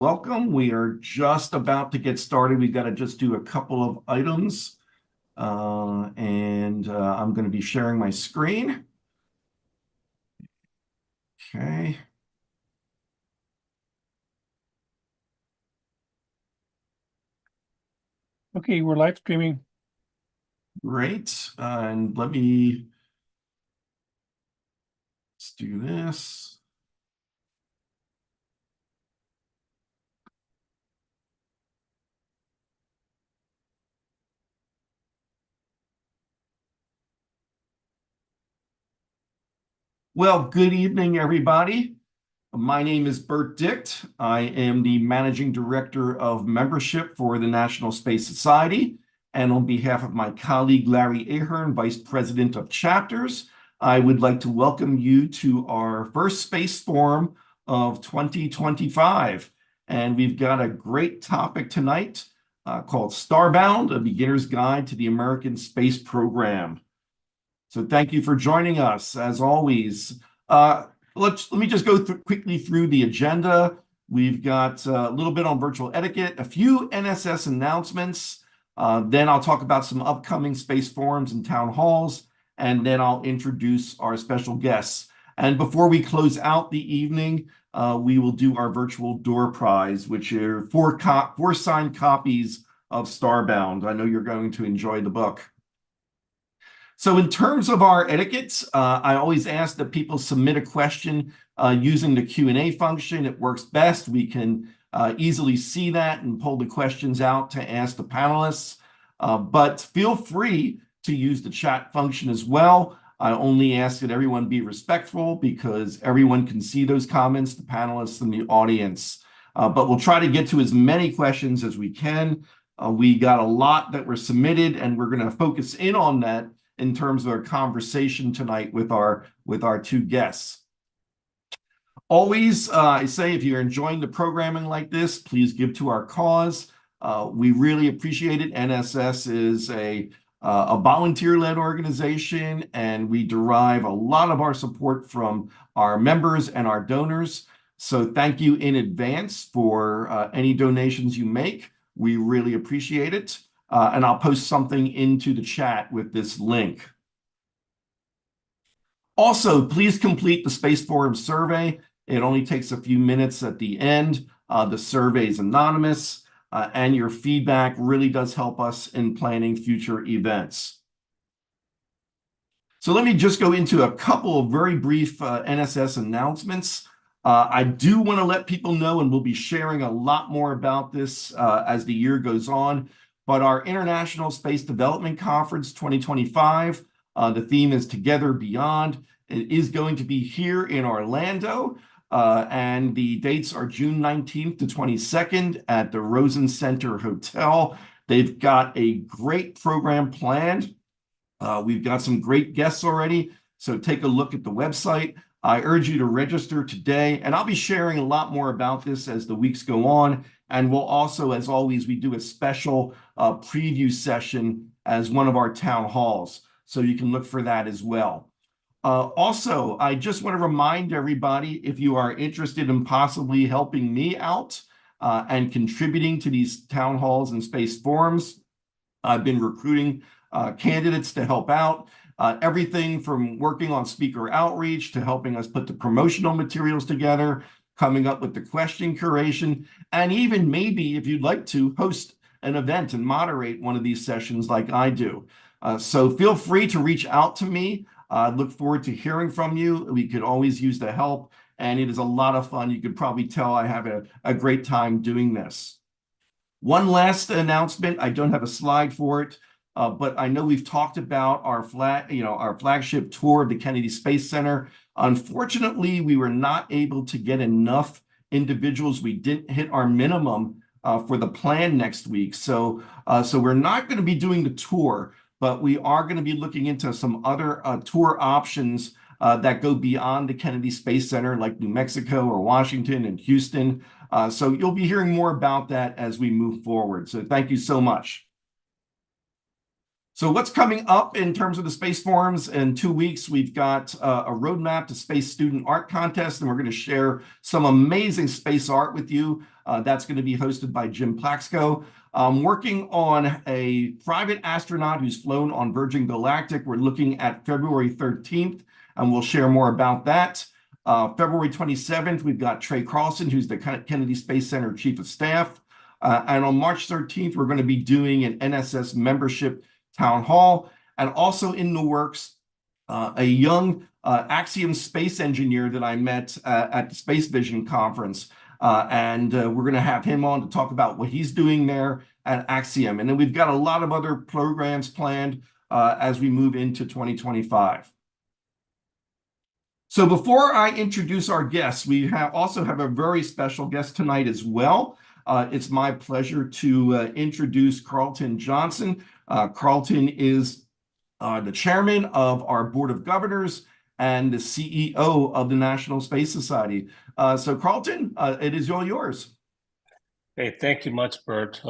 Welcome. We are just about to get started. We've got to just do a couple of items. I'm going to be sharing my screen. Okay. Okay, we're live streaming. Great. Let's do this. Well, good evening, everybody. My name is Bert Dicht. I am the Managing Director of Membership for the National Space Society. And on behalf of my colleague, Larry Ahern, Vice President of Chapters, I would like to welcome you to our first Space Forum of 2025. And we've got a great topic tonight called Starbound, a Beginner's Guide to the American Space Program. So thank you for joining us, as always. Let me just go quickly through the agenda. We've got a little bit on virtual etiquette, a few NSS announcements. Then I'll talk about some upcoming space forums and town halls, and then I'll introduce our special guests. And before we close out the evening, we will do our virtual door prize, which are four signed copies of Starbound. I know you're going to enjoy the book. So in terms of our etiquettes, I always ask that people submit a question using the Q&A function. It works best. We can easily see that and pull the questions out to ask the panelists. But feel free to use the chat function as well. I only ask that everyone be respectful because everyone can see those comments, the panelists and the audience. But we'll try to get to as many questions as we can. We got a lot that were submitted, and we're going to focus in on that in terms of our conversation tonight with our two guests. Always, I say, if you're enjoying the programming like this, please give to our cause. We really appreciate it. NSS is a volunteer-led organization, and we derive a lot of our support from our members and our donors. So thank you in advance for any donations you make. We really appreciate it. And I'll post something into the chat with this link. Also, please complete the Space Forum survey. It only takes a few minutes at the end. The survey is anonymous, and your feedback really does help us in planning future events. So let me just go into a couple of very brief NSS announcements. I do want to let people know, and we'll be sharing a lot more about this as the year goes on, but our International Space Development Conference 2025, the theme is Together Beyond. It is going to be here in Orlando, and the dates are June 19th to 22nd at the Rosen Center Hotel. They've got a great program planned. We've got some great guests already, so take a look at the website. I urge you to register today, and I'll be sharing a lot more about this as the weeks go on. And we'll also, as always, we do a special preview session as one of our town halls. So you can look for that as well. Also, I just want to remind everybody, if you are interested in possibly helping me out and contributing to these town halls and space forums, I've been recruiting candidates to help out. Everything from working on speaker outreach to helping us put the promotional materials together, coming up with the question curation, and even maybe if you'd like to host an event and moderate one of these sessions like I do. So feel free to reach out to me. I look forward to hearing from you. We could always use the help, and it is a lot of fun. You could probably tell I have a great time doing this. One last announcement. I don't have a slide for it. But I know we've talked about our flagship tour of the Kennedy Space Center. Unfortunately, we were not able to get enough individuals. We didn't hit our minimum for the plan next week. So we're not going to be doing the tour, but we are going to be looking into some other tour options that go beyond the Kennedy Space Center, like New Mexico or Washington and Houston. So you'll be hearing more about that as we move forward. So thank you so much. So what's coming up in terms of the Space Forums? In 2 weeks, we've got a roadmap to Space Student Art Contest, and we're going to share some amazing space art with you. That's going to be hosted by Jim Plaxco. I'm working on a private astronaut who's flown on Virgin Galactic. We're looking at February 13th, and we'll share more about that. February 27th, we've got Trey Carlson, who's the Kennedy Space Center Chief of Staff. And on March 13th, we're going to be doing an NSS membership town hall. And also in the works, a young Axiom space engineer that I met at the Space Vision conference. And we're going to have him on to talk about what he's doing there at Axiom. And then we've got a lot of other programs planned as we move into 2025. So before I introduce our guests, we also have a very special guest tonight as well. It's my pleasure to introduce Carlton Johnson. Carlton is the chairman of our board of governors and the CEO of the National Space Society. So Carlton, it is all yours. Hey, thank you much, Bert.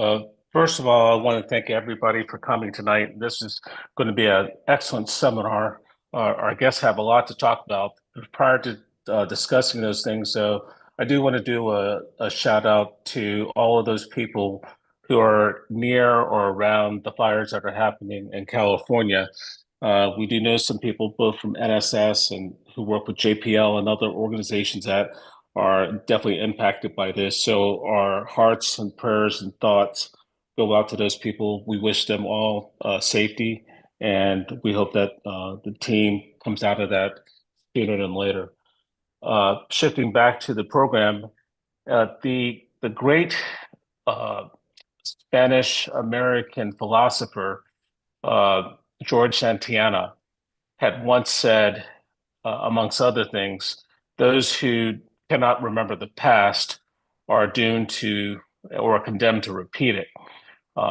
First of all, I want to thank everybody for coming tonight. This is going to be an excellent seminar. Our guests have a lot to talk about. Prior to discussing those things, so I do want to do a shout out to all of those people who are near or around the fires that are happening in California. We do know some people both from NSS and who work with JPL and other organizations that are definitely impacted by this. So our hearts and prayers and thoughts go out to those people. We wish them all safety, and we hope that the team comes out of that sooner than later. Shifting back to the program, the great Spanish American philosopher George Santayana had once said, amongst other things, those who cannot remember the past are doomed to or are condemned to repeat it.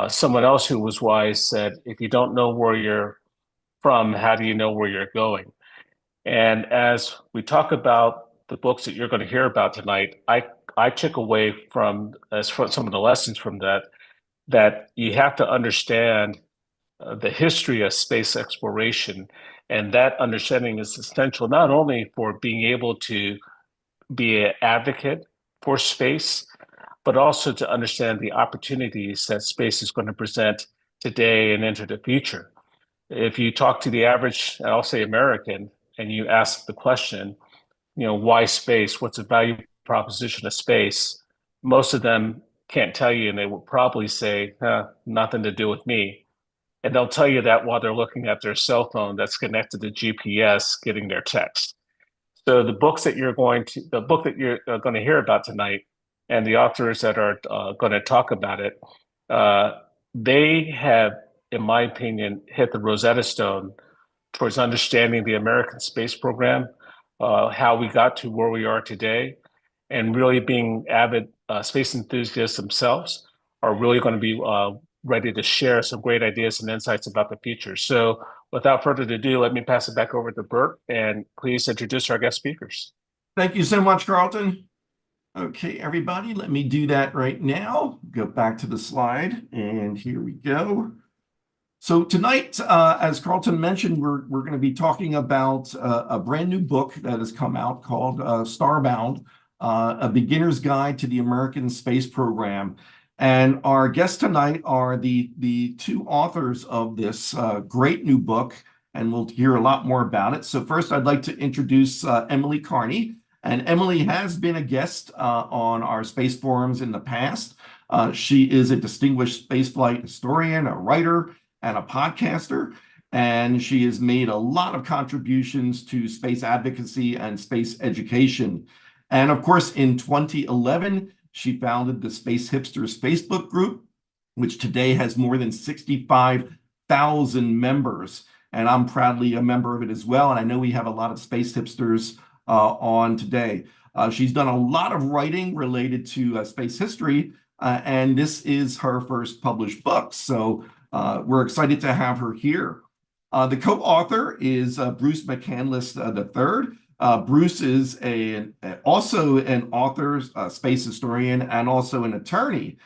Someone else who was wise said, if you don't know where you're from, how do you know where you're going? And as we talk about the books that you're going to hear about tonight, I took away from some of the lessons from that you have to understand the history of space exploration. And that understanding is essential not only for being able to be an advocate for space, but also to understand the opportunities that space is going to present today and into the future. If you talk to the average, I'll say American, and you ask the question, why space? What's the value proposition of space? Most of them can't tell you, and they will probably say, nothing to do with me. And they'll tell you that while they're looking at their cell phone that's connected to GPS, getting their text. So the book that you're going to hear about tonight, and the authors that are going to talk about it, they have, in my opinion, hit the Rosetta Stone towards understanding the American space program, how we got to where we are today, and really being avid space enthusiasts themselves are really going to be ready to share some great ideas and insights about the future. So without further ado, let me pass it back over to Bert, and please introduce our guest speakers. Thank you so much, Carlton. Okay, everybody, let me do that right now. Go back to the slide, and here we go. So tonight, as Carlton mentioned, we're going to be talking about a brand new book that has come out called Starbound, A Beginner's Guide to the American Space Program. And our guests tonight are the two authors of this great new book, and we'll hear a lot more about it. So first, I'd like to introduce Emily Carney. And Emily has been a guest on our space forums in the past. She is a distinguished spaceflight historian, a writer, and a podcaster. And she has made a lot of contributions to space advocacy and space education. And of course, in 2011, she founded the Space Hipsters Facebook group, which today has more than 65,000 members. And I'm proudly a member of it as well. And I know we have a lot of space hipsters on today. She's done a lot of writing related to space history, and this is her first published book. So we're excited to have her here. The co-author is Bruce McCandless III. Bruce is also an author, space historian, and also an attorney.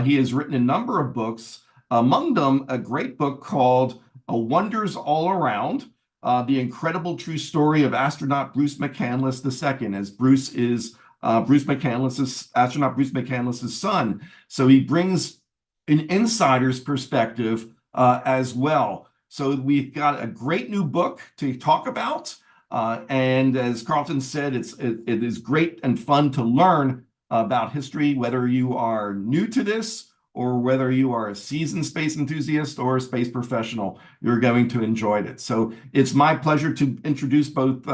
He has written a number of books, among them a great book called Wonders All Around, The Incredible True Story of Astronaut Bruce McCandless II, as Bruce is astronaut Bruce McCandless's son. So he brings an insider's perspective as well. So we've got a great new book to talk about. And as Carlton said, it is great and fun to learn about history, whether you are new to this or whether you are a seasoned space enthusiast or a space professional. You're going to enjoy it. So it's my pleasure to introduce both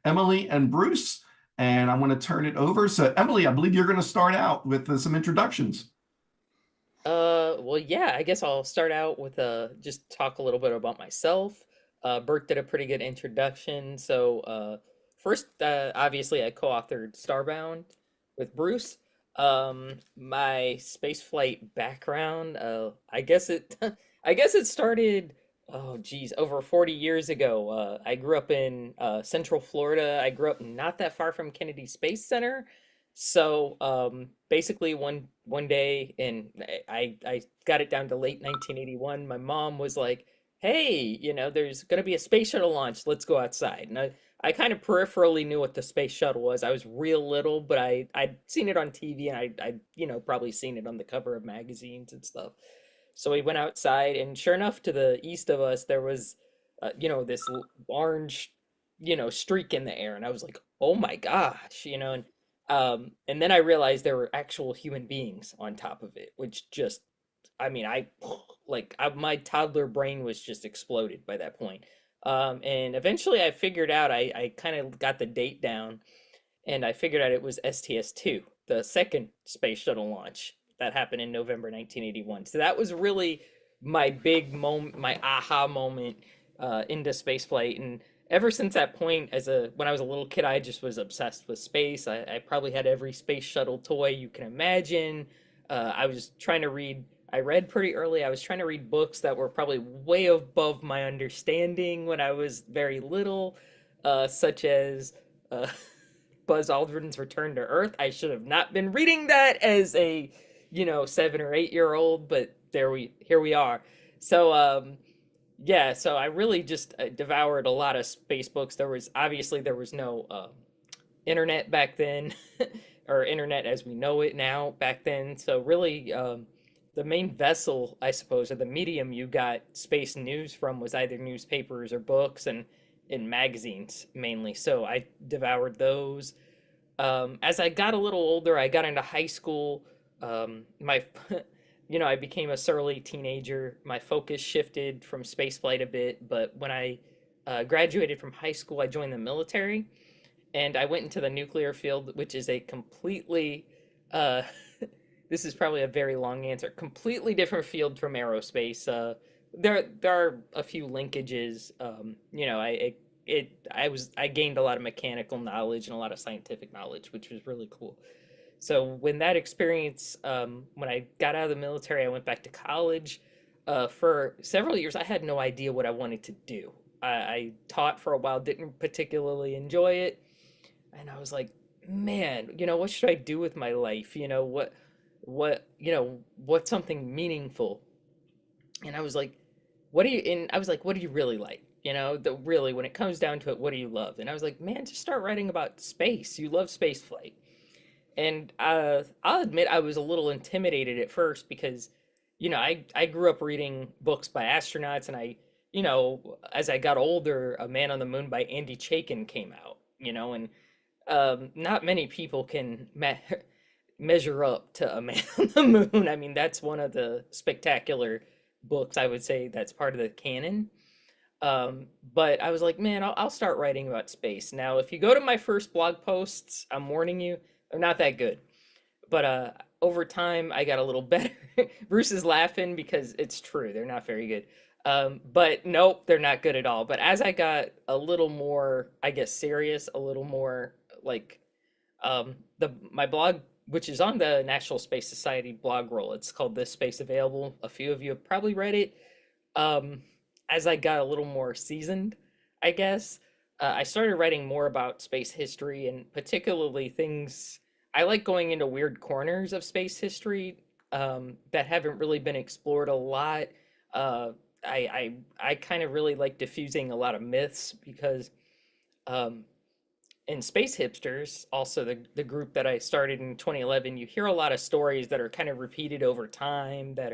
Emily and Bruce, and I want to turn it over. So Emily, I believe you're going to start out with some introductions. Well, yeah, I guess I'll start out with just talk a little bit about myself. Bert did a pretty good introduction. So, first, obviously, I co-authored Starbound with Bruce. My spaceflight background, I guess it, I guess it started, oh geez, over 40 years ago. I grew up in Central Florida. I grew up not that far from Kennedy Space Center. So basically one day, and I got it down to late 1981. My mom was like, "Hey, there's gonna be a space shuttle launch. Let's go outside." And I kind of peripherally knew what the space shuttle was. I was real little, but I'd seen it on TV, and I probably seen it on the cover of magazines and stuff. So we went outside, and sure enough, to the east of us, there was, this orange, streak in the air, and I was like, "Oh my gosh," and then I realized there were actual human beings on top of it, which just, I mean, my toddler brain was just exploded by that point. And eventually I figured out, I kind of got the date down, and I figured out it was STS-2, the second space shuttle launch that happened in November 1981. So that was really my big moment, my aha moment into spaceflight. And ever since that point, when I was a little kid, I just was obsessed with space. I probably had every space shuttle toy you can imagine. I was trying to read. I read pretty early. I was trying to read books that were probably way above my understanding when I was very little, such as Buzz Aldrin's Return to Earth. I should have not been reading that as a 7 or 8 year old, but here we are. So yeah, so I really just devoured a lot of space books. There was no internet back then, or internet as we know it now back then. So really, the main vessel, I suppose, or the medium you got space news from was either newspapers or books, and in magazines mainly. So I devoured those. As I got a little older, I got into high school. My I became a surly teenager. My focus shifted from spaceflight a bit, but when I graduated from high school, I joined the military, and I went into the nuclear field, which is a completely, this is probably a very long answer, completely different field from aerospace. There are a few linkages. I gained a lot of mechanical knowledge and a lot of scientific knowledge, which was really cool. So when that experience, when I got out of the military, I went back to college. For several years, I had no idea what I wanted to do. I taught for a while, didn't particularly enjoy it, and I was like, man, what should I do with my life? What's something meaningful? And I was like, what do you really like? Really, when it comes down to it, what do you love? And I was like, man, just start writing about space. You love space flight. And I'll admit I was a little intimidated at first because, I grew up reading books by astronauts, and as I got older, A Man on the Moon by Andy Chaikin came out, and not many people can measure up to A Man on the Moon. I mean, that's one of the spectacular books, I would say, that's part of the canon. But I was like, man, I'll start writing about space. Now, if you go to my first blog posts, I'm warning you, they're not that good. But over time, I got a little better. Bruce is laughing because it's true. They're not very good. But nope, they're not good at all. But as I got a little more, I guess, serious, a little more like my blog, which is on the National Space Society blog roll, it's called This Space Available. A few of you have probably read it. As I got a little more seasoned, I guess, I started writing more about space history, and particularly things I like going into weird corners of space history that haven't really been explored a lot. I kind of really like diffusing a lot of myths because um, in Space Hipsters, also the group that I started in 2011, you hear a lot of stories that are kind of repeated over time that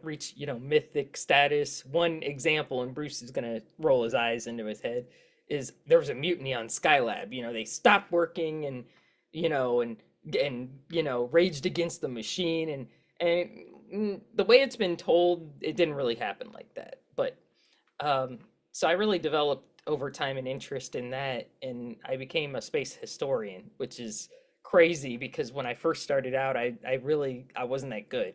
reach, mythic status. One example, and Bruce is gonna roll his eyes into his head, is there was a mutiny on Skylab. They stopped working and raged against the machine, and the way it's been told, it didn't really happen like that. But so I really developed over time an interest in that, and I became a space historian, which is crazy because when I first started out, I wasn't that good.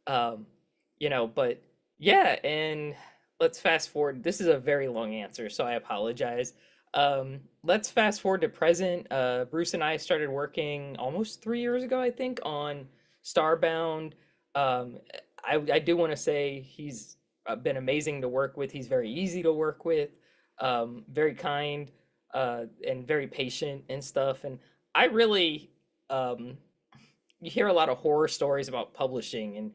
But yeah, and let's fast forward. This is a very long answer, so I apologize. Let's fast forward to present. Bruce and I started working almost 3 years ago, I think, on Starbound. Um, I do want to say he's been amazing to work with. He's very easy to work with, very kind, and very patient and stuff. And I really, you hear a lot of horror stories about publishing and,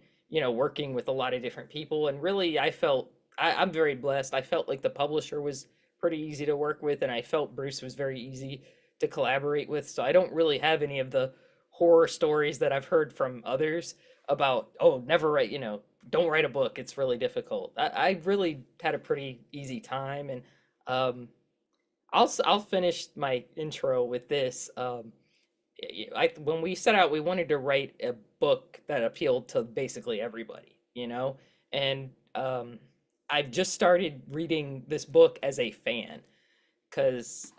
working with a lot of different people. And really, I'm very blessed. I felt like the publisher was pretty easy to work with, and I felt Bruce was very easy to collaborate with. So I don't really have any of the horror stories that I've heard from others about, oh, never write, don't write a book. It's really difficult. I really had a pretty easy time, and I'll finish my intro with this. When we set out, we wanted to write a book that appealed to basically everybody, and I've just started reading this book as a fan, because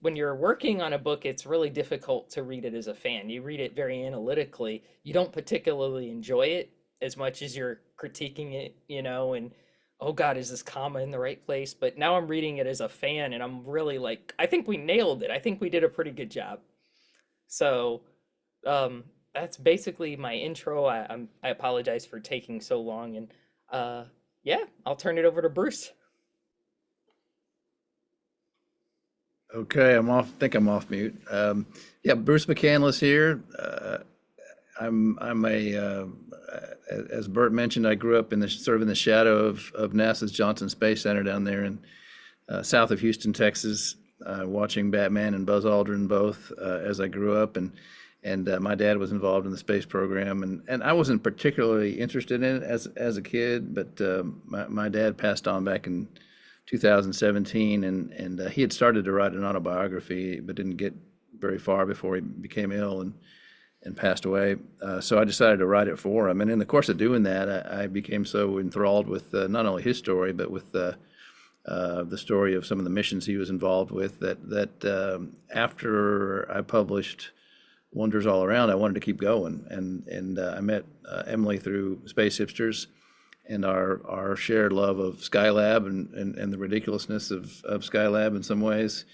when you're working on a book, it's really difficult to read it as a fan. You read it very analytically. You don't particularly enjoy it as much as you're critiquing it, and oh God, is this comma in the right place? But now I'm reading it as a fan, and I'm really like, I think we nailed it. I think we did a pretty good job. So that's basically my intro. I apologize for taking so long, and yeah, I'll turn it over to Bruce. Okay, I'm off. Think I'm off mute. Yeah, Bruce McCandless here. I'm as Bert mentioned, I grew up in the sort of in the shadow of NASA's Johnson Space Center down there in south of Houston, Texas, watching Batman and Buzz Aldrin both as I grew up, and my dad was involved in the space program, and I wasn't particularly interested in it as a kid, but my dad passed on back in 2017, and he had started to write an autobiography, but didn't get very far before he became ill and passed away. So I decided to write it for him. And in the course of doing that, I became so enthralled with not only his story, but with the story of some of the missions he was involved with, that after I published Wonders All Around, I wanted to keep going. And I met Emily through Space Hipsters, and our shared love of Skylab and the ridiculousness of Skylab in some ways.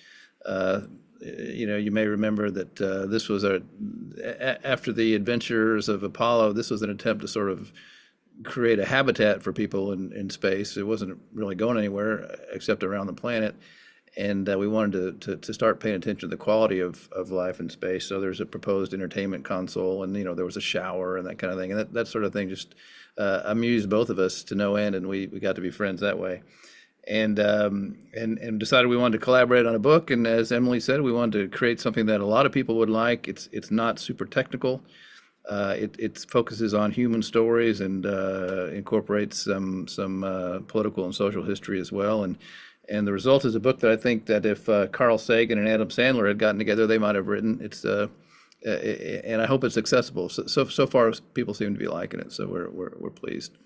You may remember that this was after the adventures of Apollo, this was an attempt to sort of create a habitat for people in space. It wasn't really going anywhere except around the planet. And we wanted to start paying attention to the quality of life in space. So there's a proposed entertainment console, and there was a shower and that kind of thing. And that sort of thing just amused both of us to no end, and we got to be friends that way. And decided we wanted to collaborate on a book. And as Emily said, we wanted to create something that a lot of people would like. It's not super technical. It focuses on human stories and incorporates some political and social history as well. And the result is a book that I think that if Carl Sagan and Adam Sandler had gotten together, they might have written. And I hope it's accessible. So far, people seem to be liking it. So we're pleased.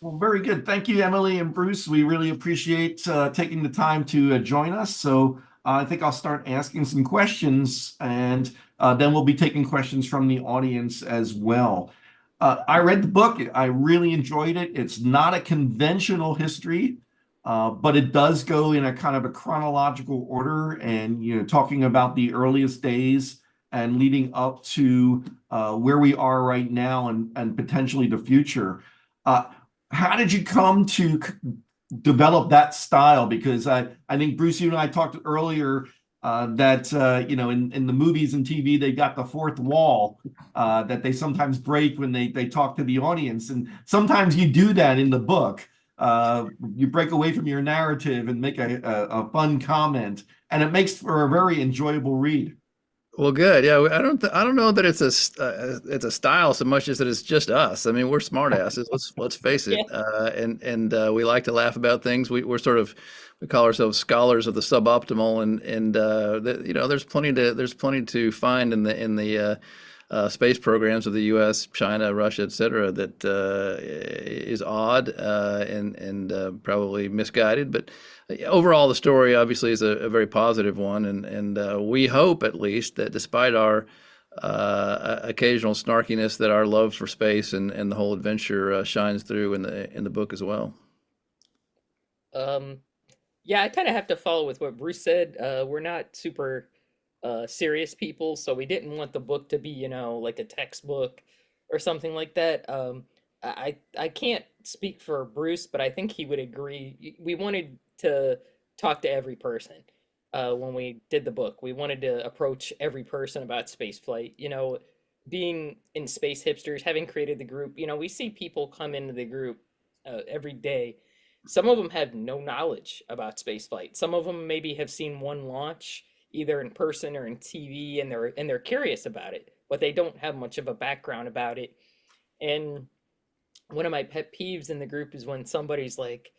Well, very good. Thank you, Emily and Bruce. We really appreciate taking the time to join us. So I think I'll start asking some questions, and then we'll be taking questions from the audience as well. I read the book. I really enjoyed it. It's not a conventional history, but it does go in a kind of a chronological order, and talking about the earliest days and leading up to where we are right now and potentially the future. How did you come to develop that style? Because I think, Bruce, you and I talked earlier that in the movies and TV, they got the fourth wall that they sometimes break when they talk to the audience. And sometimes you do that in the book. you break away from your narrative and make a fun comment, and it makes for a very enjoyable read. Well, good. Yeah, I don't know that it's it's a style so much as that it's just us. I mean, we're smartasses. Let's face it. Yeah. And we like to laugh about things. We're sort of we call ourselves scholars of the suboptimal, you know, there's plenty to find in the space programs of the U.S., China, Russia, et cetera, that is odd and probably misguided. But overall, the story obviously is a very positive one, and we hope at least that despite our occasional snarkiness, that our love for space and the whole adventure shines through in the book as well. Um, yeah, I kind of have to follow with what Bruce said. We're not super serious people, so we didn't want the book to be, like a textbook or something like that. I can't speak for Bruce, but I think he would agree. We wanted to talk to every person when we did the book. We wanted to approach every person about spaceflight. Being in Space Hipsters, having created the group, we see people come into the group every day. Some of them have no knowledge about spaceflight. Some of them maybe have seen one launch either in person or in TV, and they're curious about it, but they don't have much of a background about it. And one of my pet peeves in the group is when somebody's like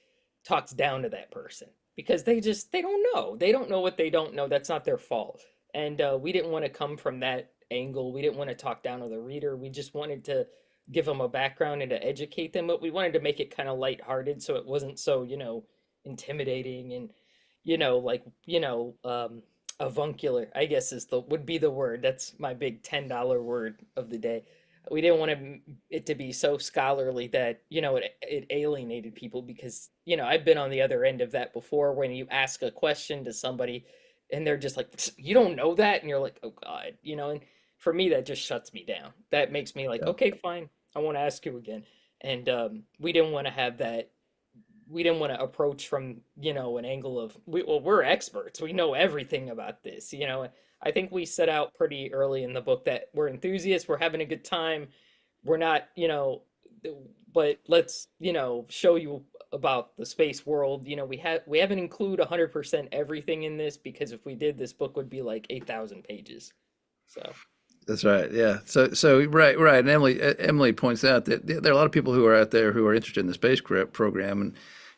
talks down to that person because they don't know what they don't know. That's not their fault. And we didn't want to come from that angle. We didn't want to talk down to the reader. We just wanted to give them a background and to educate them, but we wanted to make it kind of lighthearted so it wasn't so intimidating and like avuncular, I guess would be the word. That's my big $10 word of the day. We didn't want it to be so scholarly that it alienated people, because I've been on the other end of that before, when you ask a question to somebody and they're just like, you don't know that, and you're like, oh God, and for me that just shuts me down. That makes me like, Yeah. okay, fine, I want to ask you again. And we didn't want to have that. We didn't want to approach from an angle of we're experts, we know everything about this. I think we set out pretty early in the book that we're enthusiasts, we're having a good time, we're not but let's show you about the space world. We haven't include 100% everything in this, because if we did, this book would be like 8,000 pages. So That's right. Yeah. So right, right. And Emily points out that there are a lot of people who are out there who are interested in the space program, and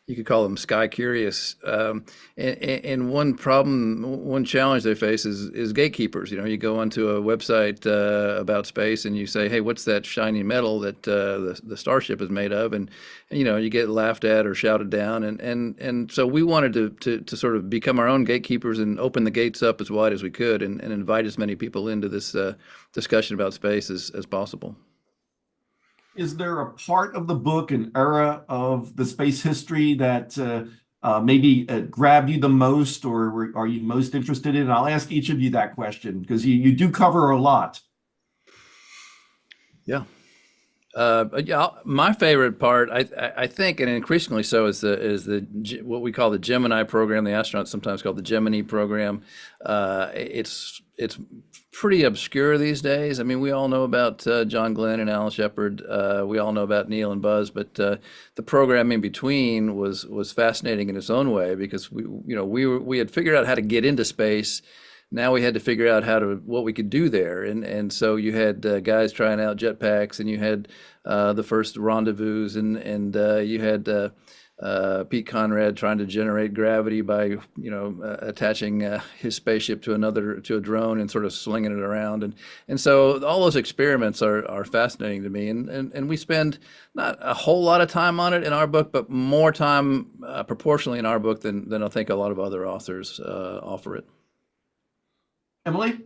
you could call them sky curious. And one challenge they face is gatekeepers. You go onto a website about space and you say, "Hey, what's that shiny metal that the starship is made of?" And you get laughed at or shouted down. And so we wanted to sort of become our own gatekeepers and open the gates up as wide as we could, and invite as many people into this discussion about space as possible. Is there a part of the book, an era of the space history that maybe grabbed you the most, or are you most interested in? I'll ask each of you that question, because you do cover a lot. Yeah. Yeah, my favorite part, I think, and increasingly so, is the what we call the Gemini program. The astronauts sometimes call the Gemini program. It's pretty obscure these days. I mean, we all know about John Glenn and Alan Shepard. We all know about Neil and Buzz, but the program in between was fascinating in its own way, because we had figured out how to get into space. Now we had to figure out what we could do there, and so you had guys trying out jetpacks, and you had the first rendezvous, and you had Pete Conrad trying to generate gravity by attaching his spaceship to a drone and sort of slinging it around, and so all those experiments are fascinating to me, and we spend not a whole lot of time on it in our book, but more time proportionally in our book than I think a lot of other authors offer it. Emily?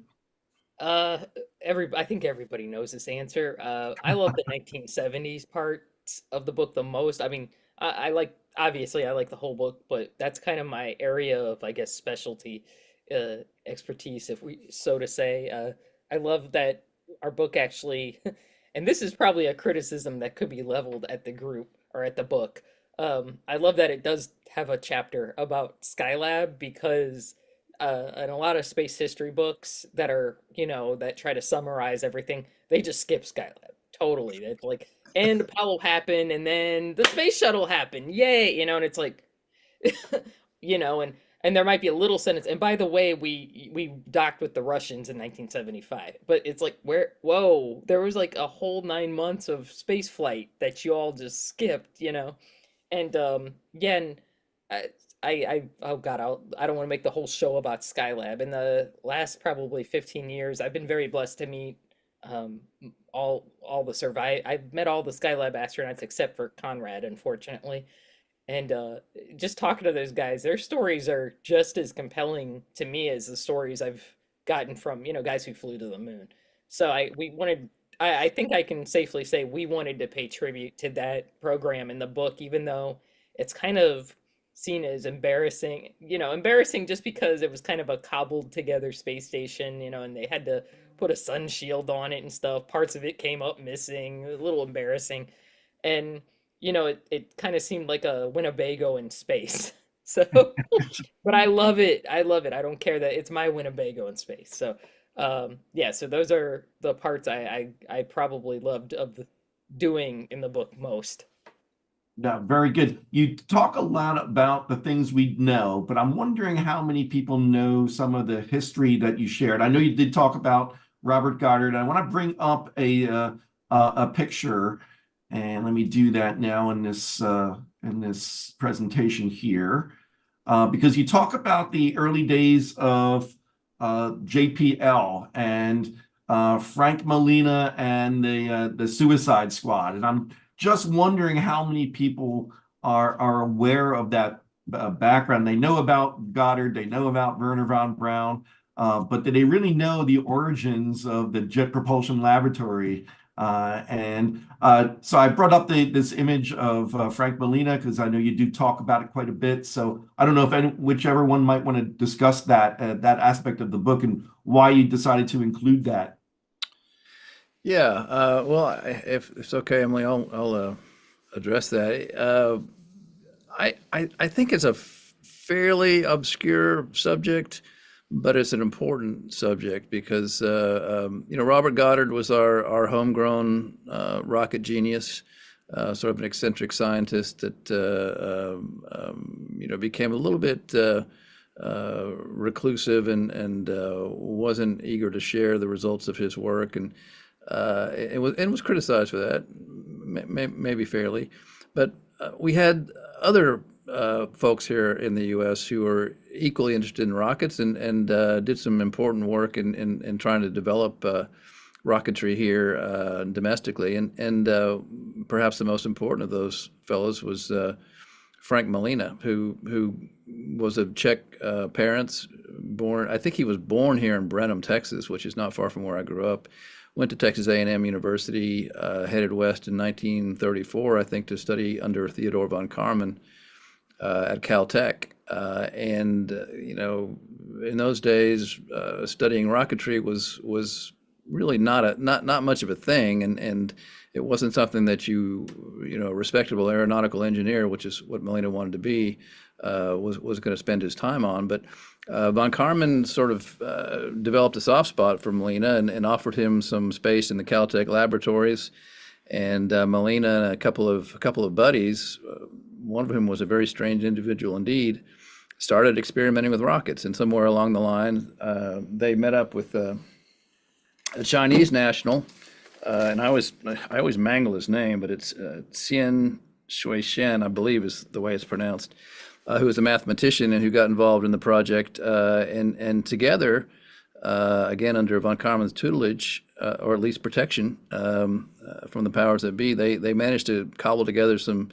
I think everybody knows this answer. I love the 1970s parts of the book the most. I mean, I like, obviously I like the whole book, but that's kind of my area of, I guess, specialty expertise, if we so to say. I love that our book actually, and this is probably a criticism that could be leveled at the group or at the book. I love that it does have a chapter about Skylab, because in a lot of space history books that are, that try to summarize everything, they just skip Skylab. totally. That's like, and Apollo happened, and then the space shuttle happened. Yay, and it's like, and there might be a little sentence. And by the way, we docked with the Russians in 1975. But it's like, whoa, there was like a whole 9 months of space flight that you all just skipped. And yeah, and I, oh God, I don't want to make the whole show about Skylab. In the last probably 15 years, I've been very blessed to meet um, all the I've met all the Skylab astronauts except for Conrad, unfortunately. And just talking to those guys, their stories are just as compelling to me as the stories I've gotten from, guys who flew to the moon. So I think I can safely say we wanted to pay tribute to that program in the book, even though it's kind of seen as embarrassing just because it was kind of a cobbled together space station, and they had to put a sun shield on it and stuff. Parts of it came up missing, a little embarrassing. And it kind of seemed like a Winnebago in space. So, but I love it. I love it. I don't care that it's my Winnebago in space. So, yeah. So those are the parts I probably loved doing in the book most. Yeah, very good. You talk a lot about the things we know, but I'm wondering how many people know some of the history that you shared. I know you did talk about Robert Goddard. I want to bring up a picture, and let me do that now in this presentation here, because you talk about the early days of JPL and Frank Molina and the Suicide Squad, and I'm just wondering how many people are aware of that background. They know about Goddard, they know about Wernher von Braun, but do they really know the origins of the Jet Propulsion Laboratory? So I brought up this image of Frank Molina because I know you do talk about it quite a bit. So I don't know if whichever one might want to discuss that aspect of the book and why you decided to include that. Yeah, well, if it's okay, Emily, I'll address that. I think it's a fairly obscure subject, but it's an important subject because Robert Goddard was our homegrown rocket genius, sort of an eccentric scientist that became a little bit reclusive and wasn't eager to share the results of his work, and it was criticized for that, maybe fairly. But we had other folks here in the U.S. who were equally interested in rockets and did some important work in trying to develop rocketry here domestically. And perhaps the most important of those fellows was Frank Molina, who was of Czech parents, I think he was born here in Brenham, Texas, which is not far from where I grew up. Went to Texas A&M University, headed west in 1934, I think, to study under Theodore von Karman at Caltech. In those days, studying rocketry was really not much of a thing, and it wasn't something that a respectable aeronautical engineer, which is what Molina wanted to be, was going to spend his time on. But von Karman sort of developed a soft spot for Molina and offered him some space in the Caltech laboratories. And Molina and a couple of buddies, one of whom was a very strange individual indeed, started experimenting with rockets. And somewhere along the line, they met up with a Chinese national, and I always mangle his name, but it's Xian Shuishen, I believe is the way it's pronounced, who was a mathematician and who got involved in the project. And together, again under von Karman's tutelage, or at least protection from the powers that be, they managed to cobble together some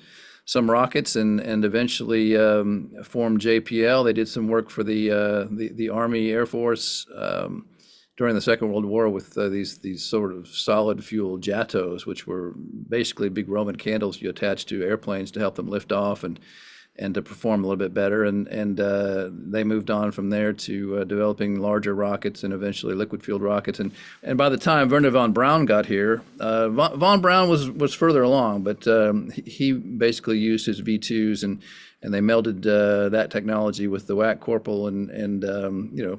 rockets and eventually formed JPL. They did some work for the Army Air Force during the Second World War with these sort of solid fuel JATOs, which were basically big Roman candles you attach to airplanes to help them lift off and to perform a little bit better. And they moved on from there to developing larger rockets and eventually liquid-fueled rockets. And by the time Wernher von Braun got here, von Braun was further along, but he basically used his V2s and they melded that technology with the WAC Corporal and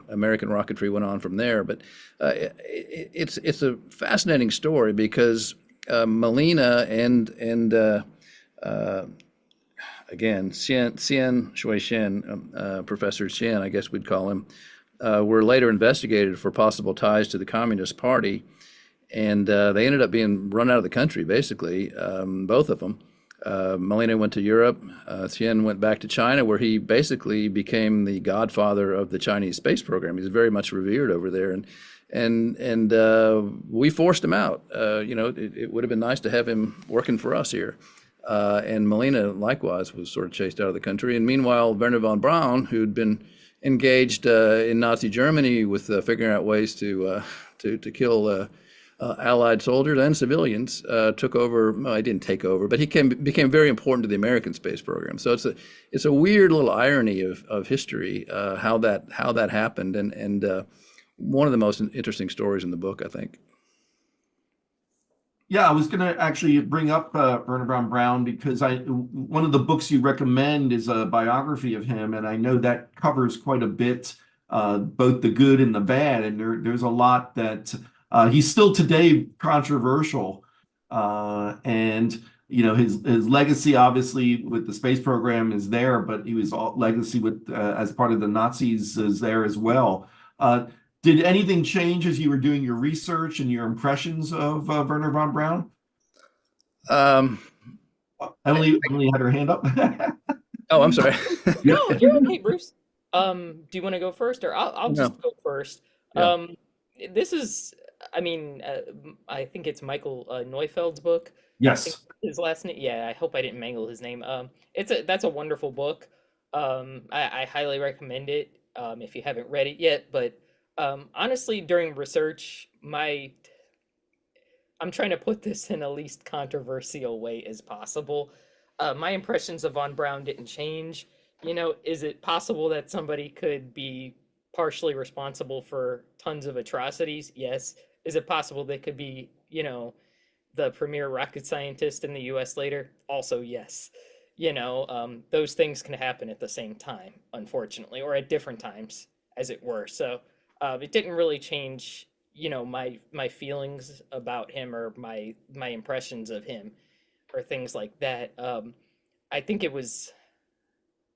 American rocketry went on from there. But it's a fascinating story because Molina and again, Shui Shen, Professor Shen, I guess we'd call him, were later investigated for possible ties to the Communist Party, and they ended up being run out of the country, basically, both of them. Molina went to Europe. Shen went back to China, where he basically became the godfather of the Chinese space program. He's very much revered over there, and we forced him out. It would have been nice to have him working for us here. And Molina likewise was sort of chased out of the country. And meanwhile, Werner von Braun, who'd been engaged in Nazi Germany with figuring out ways to kill Allied soldiers and civilians, took over. Well, he didn't take over, but he became very important to the American space program. So it's a weird little irony of history, how that happened, and one of the most interesting stories in the book, I think. Yeah, I was going to actually bring up Werner von Braun because one of the books you recommend is a biography of him, and I know that covers quite a bit, both the good and the bad, and there's a lot that he's still today controversial, and his legacy obviously with the space program is there, but he was legacy with as part of the Nazis is there as well. Did anything change as you were doing your research and your impressions of Werner von Braun? Emily had her hand up. Oh, I'm sorry. No, you're okay, Bruce. Do you want to go first, or I'll just go first? Yeah. This is, I think it's Michael Neufeld's book. Yes. His last name. Yeah, I hope I didn't mangle his name. That's a wonderful book. I highly recommend it if you haven't read it yet. But honestly, during research, I'm trying to put this in the least controversial way as possible. My impressions of von Braun didn't change. Is it possible that somebody could be partially responsible for tons of atrocities? Yes. Is it possible they could be, the premier rocket scientist in the US later? Also, yes. Those things can happen at the same time, unfortunately, or at different times, as it were. So it didn't really change, my feelings about him or my impressions of him or things like that. I think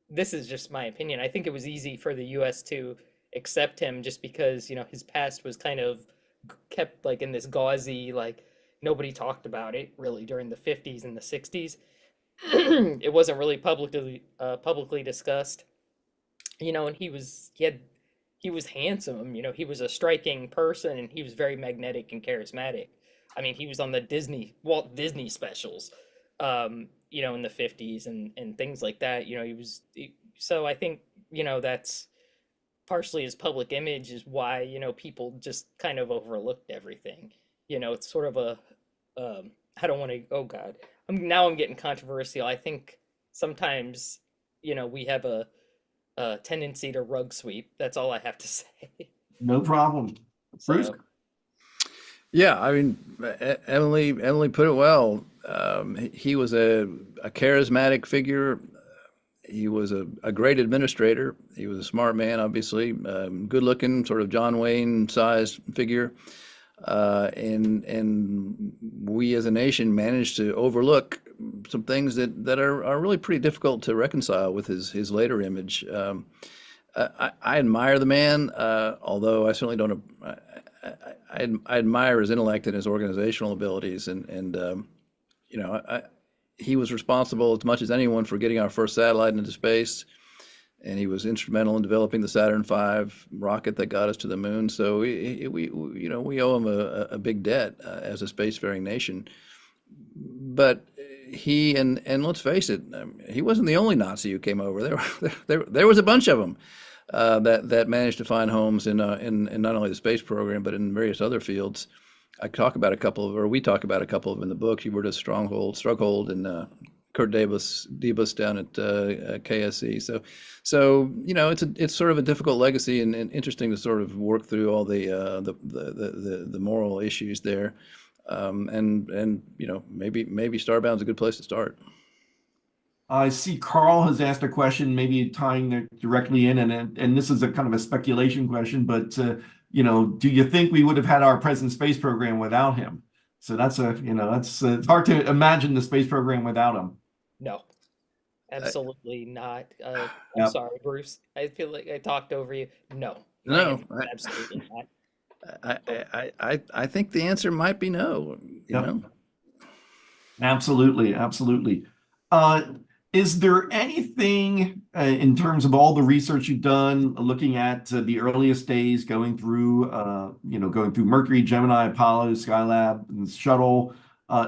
this is just my opinion. I think it was easy for the US to accept him just because, his past was kind of kept like in this gauzy, like nobody talked about it really during the 50s and the 60s. It wasn't really publicly discussed, and he was handsome, he was a striking person, and he was very magnetic and charismatic. I mean, he was on the Walt Disney specials, in the 50s and things like that. So I think, that's partially his public image is why, people just kind of overlooked everything. It's sort of I don't want to, oh God, I'm getting controversial. I think sometimes, we have a tendency to rug sweep. That's all I have to say. No problem. Bruce? Yeah, I mean, Emily put it well. He was a charismatic figure. He was a great administrator. He was a smart man, obviously, good looking, sort of John Wayne sized figure. And we as a nation managed to overlook some things that are really pretty difficult to reconcile with his later image. I admire the man, although I certainly don't. I admire his intellect and his organizational abilities, and he was responsible as much as anyone for getting our first satellite into space, and he was instrumental in developing the Saturn V rocket that got us to the moon. So we owe him a big debt as a spacefaring nation. But he and let's face it, he wasn't the only Nazi who came over. There was a bunch of them that managed to find homes in not only the space program but in various other fields. We talk about a couple of them in the book. Hubertus Strughold, and Kurt Debus down at KSC. So it's sort of a difficult legacy and interesting to sort of work through all the moral issues there. And maybe Starbound's a good place to start. I see Carl has asked a question, maybe tying it directly in, and this is a kind of a speculation question, but do you think we would have had our present space program without him? So that's it's hard to imagine the space program without him. No, absolutely not. I'm Yep. sorry, Bruce. I feel like I talked over you. No, my No, answer is absolutely not. I think the answer might be no, you Yep. know? Absolutely, absolutely. Uh, is there anything in terms of all the research you've done, looking at the earliest days, going through Mercury, Gemini, Apollo, Skylab, and the shuttle?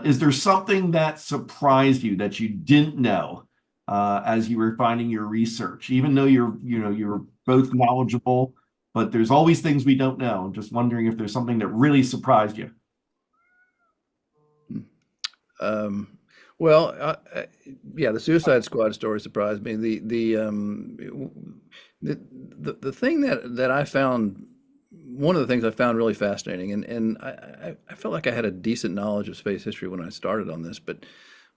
Is there something that surprised you that you didn't know as you were finding your research? Even though you're both knowledgeable, but there's always things we don't know. I'm just wondering if there's something that really surprised you. Well, yeah, the Suicide Squad story surprised me. The thing that I found, one of the things I found really fascinating, and I felt like I had a decent knowledge of space history when I started on this, but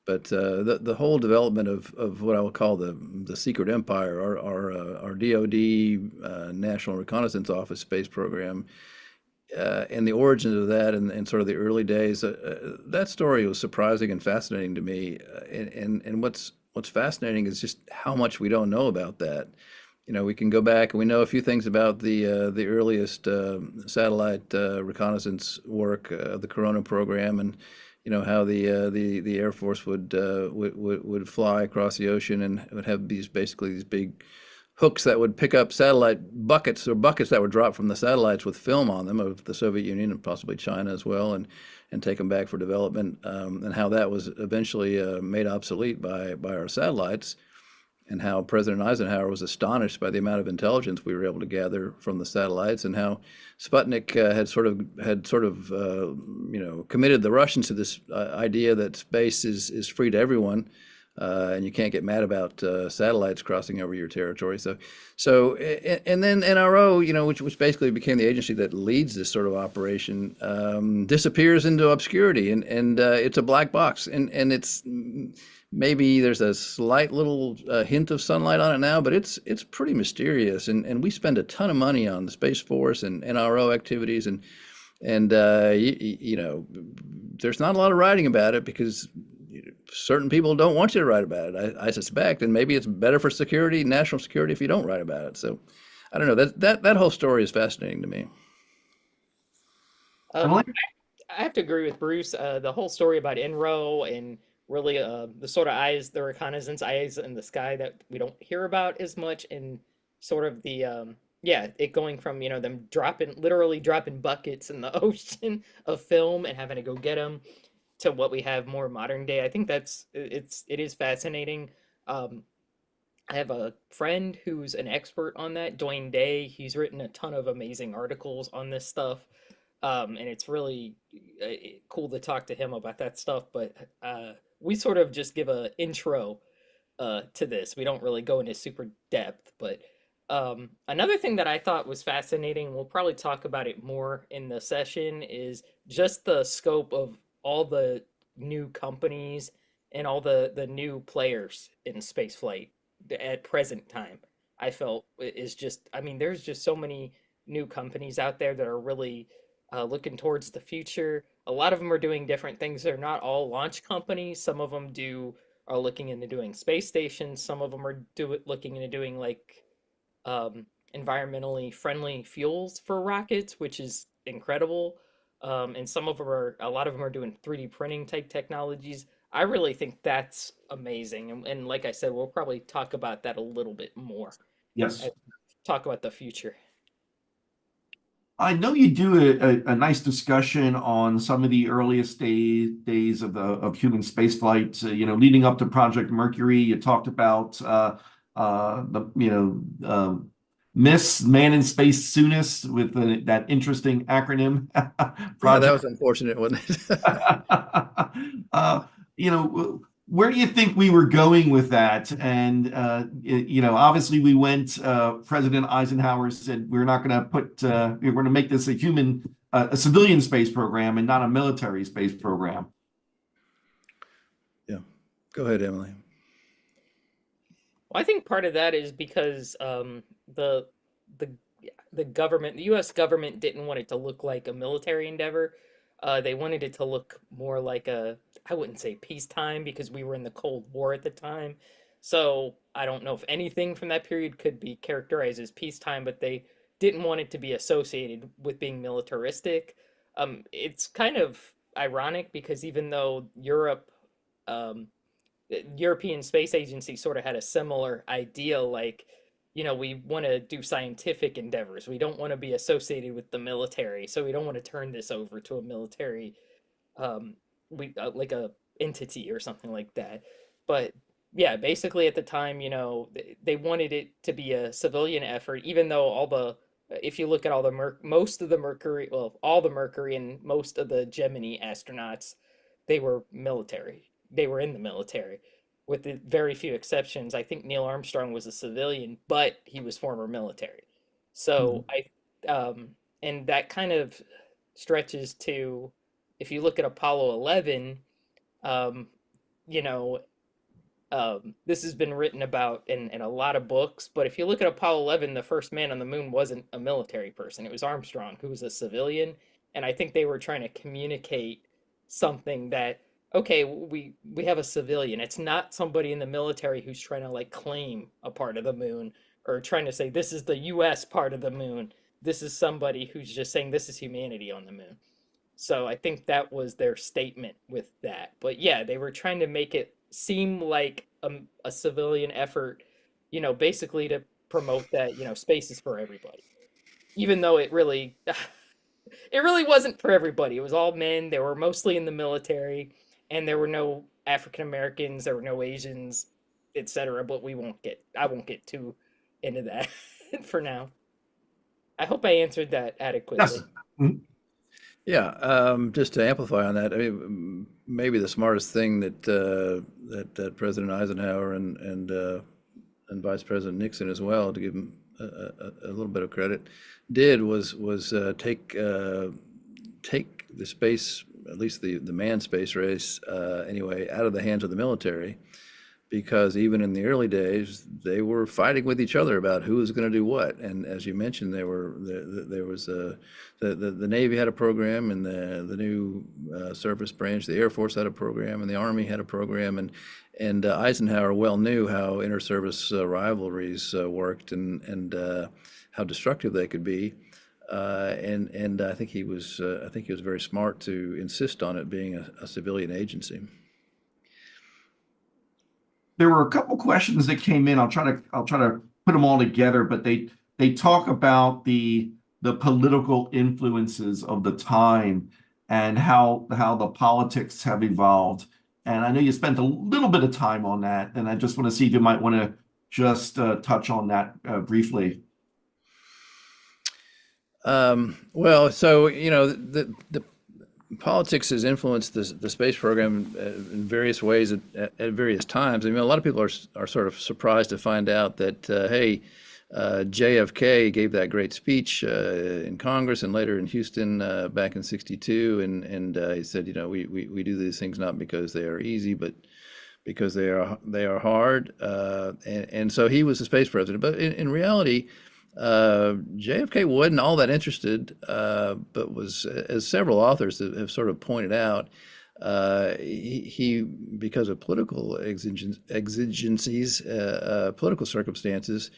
the whole development of what I will call the secret empire, our DoD National Reconnaissance Office space program, and the origins of that and sort of the early days, that story was surprising and fascinating to me. And what's fascinating is just how much we don't know about that. You know, we can go back and we know a few things about the earliest satellite reconnaissance work of the Corona program, and you know how the Air Force would fly across the ocean and would have these big hooks that would pick up satellite buckets that were dropped from the satellites with film on them of the Soviet Union and possibly China as well, and take them back for development, and how that was eventually made obsolete by our satellites, and how President Eisenhower was astonished by the amount of intelligence we were able to gather from the satellites, and how Sputnik had sort of committed the Russians to this idea that space is free to everyone. And you can't get mad about satellites crossing over your territory. And then NRO, you know, which basically became the agency that leads this sort of operation, disappears into obscurity, and it's a black box, and it's maybe there's a slight little hint of sunlight on it now, but it's pretty mysterious, and we spend a ton of money on the Space Force and NRO activities, and you know, there's not a lot of writing about it because certain people don't want you to write about it, I suspect, and maybe it's better for security, national security, if you don't write about it. So I don't know, that whole story is fascinating to me. Emily? I have to agree with Bruce. The whole story about NRO and really the sort of eyes, the reconnaissance eyes in the sky that we don't hear about as much, and sort of the it going from them literally dropping buckets in the ocean of film and having to go get them to what we have more modern day. I think it is fascinating. I have a friend who's an expert on that, Dwayne Day. He's written a ton of amazing articles on this stuff. And it's really cool to talk to him about that stuff. But we sort of just give a intro to this. We don't really go into super depth. But another thing that I thought was fascinating, we'll probably talk about it more in the session, is just the scope of all the new companies and all the new players in spaceflight at present time. I felt is just, I mean, there's just so many new companies out there that are really looking towards the future. A lot of them are doing different things. They're not all launch companies. Some of them are looking into doing space stations. Some of them are looking into doing like environmentally friendly fuels for rockets, which is incredible. And a lot of them are doing 3D printing type technologies. I really think that's amazing. And like I said, we'll probably talk about that a little bit more. Yes. Talk about the future. I know you do a nice discussion on some of the earliest days of human spaceflight. Leading up to Project Mercury, you talked about Miss Man in Space Soonest with that interesting acronym. Yeah, that was unfortunate, wasn't it? Where do you think we were going with that? And obviously we went. President Eisenhower said we're not going to we're going to make this a civilian space program and not a military space program. Yeah, go ahead, Emily. Well, I think part of that is because the government, the U.S. government, didn't want it to look like a military endeavor. They wanted it to look more like a, I wouldn't say peacetime because we were in the Cold War at the time. So I don't know if anything from that period could be characterized as peacetime, but they didn't want it to be associated with being militaristic. It's kind of ironic because even though um, the European Space Agency sort of had a similar idea, like, we want to do scientific endeavors. We don't want to be associated with the military, so we don't want to turn this over to a military, we like a entity or something like that. But yeah, basically at the time, they wanted it to be a civilian effort, even though if you look at all the most of the Mercury, well, all the Mercury and most of the Gemini astronauts, they were military. They were in the military, with the very few exceptions. I think Neil Armstrong was a civilian, but he was former military. So and that kind of stretches to, if you look at Apollo 11, um, you know, this has been written about in a lot of books, but if you look at Apollo 11, the first man on the moon wasn't a military person. It was Armstrong, who was a civilian. And I think they were trying to communicate something that, okay, we have a civilian. It's not somebody in the military who's trying to like claim a part of the moon or trying to say this is the US part of the moon. This is somebody who's just saying this is humanity on the moon. So I think that was their statement with that. But yeah, they were trying to make it seem like a civilian effort, basically to promote that, space is for everybody. Even though it really it really wasn't for everybody. It was all men. They were mostly in the military, and there were no African Americans, there were no Asians, etc. But I won't get too into that for now. I hope I answered that adequately. Yes. Mhm. Yeah, just to amplify on that, I mean, maybe the smartest thing that President Eisenhower and Vice President Nixon as well, to give him a little bit of credit, did was take the space, at least the manned space race anyway, out of the hands of the military, because even in the early days they were fighting with each other about who was going to do what. And as you mentioned, there was the Navy had a program, and the new service branch, the Air Force had a program, and the Army had a program, and Eisenhower well knew how inter-service rivalries worked, and how destructive they could be. And I think he was very smart to insist on it being a civilian agency. There were a couple questions that came in. I'll try to put them all together, but they talk about the political influences of the time and how the politics have evolved. And I know you spent a little bit of time on that, and I just want to see if you might want to just touch on that briefly. Well, so the politics has influenced the space program in various ways at various times. I mean, a lot of people are sort of surprised to find out that hey, JFK gave that great speech in Congress and later in Houston back in '62, and he said, we do these things not because they are easy, but because they are hard. And so he was the space president, but in reality, JFK wasn't all that interested, but was, as several authors have sort of pointed out, he because of political exigencies, political circumstances,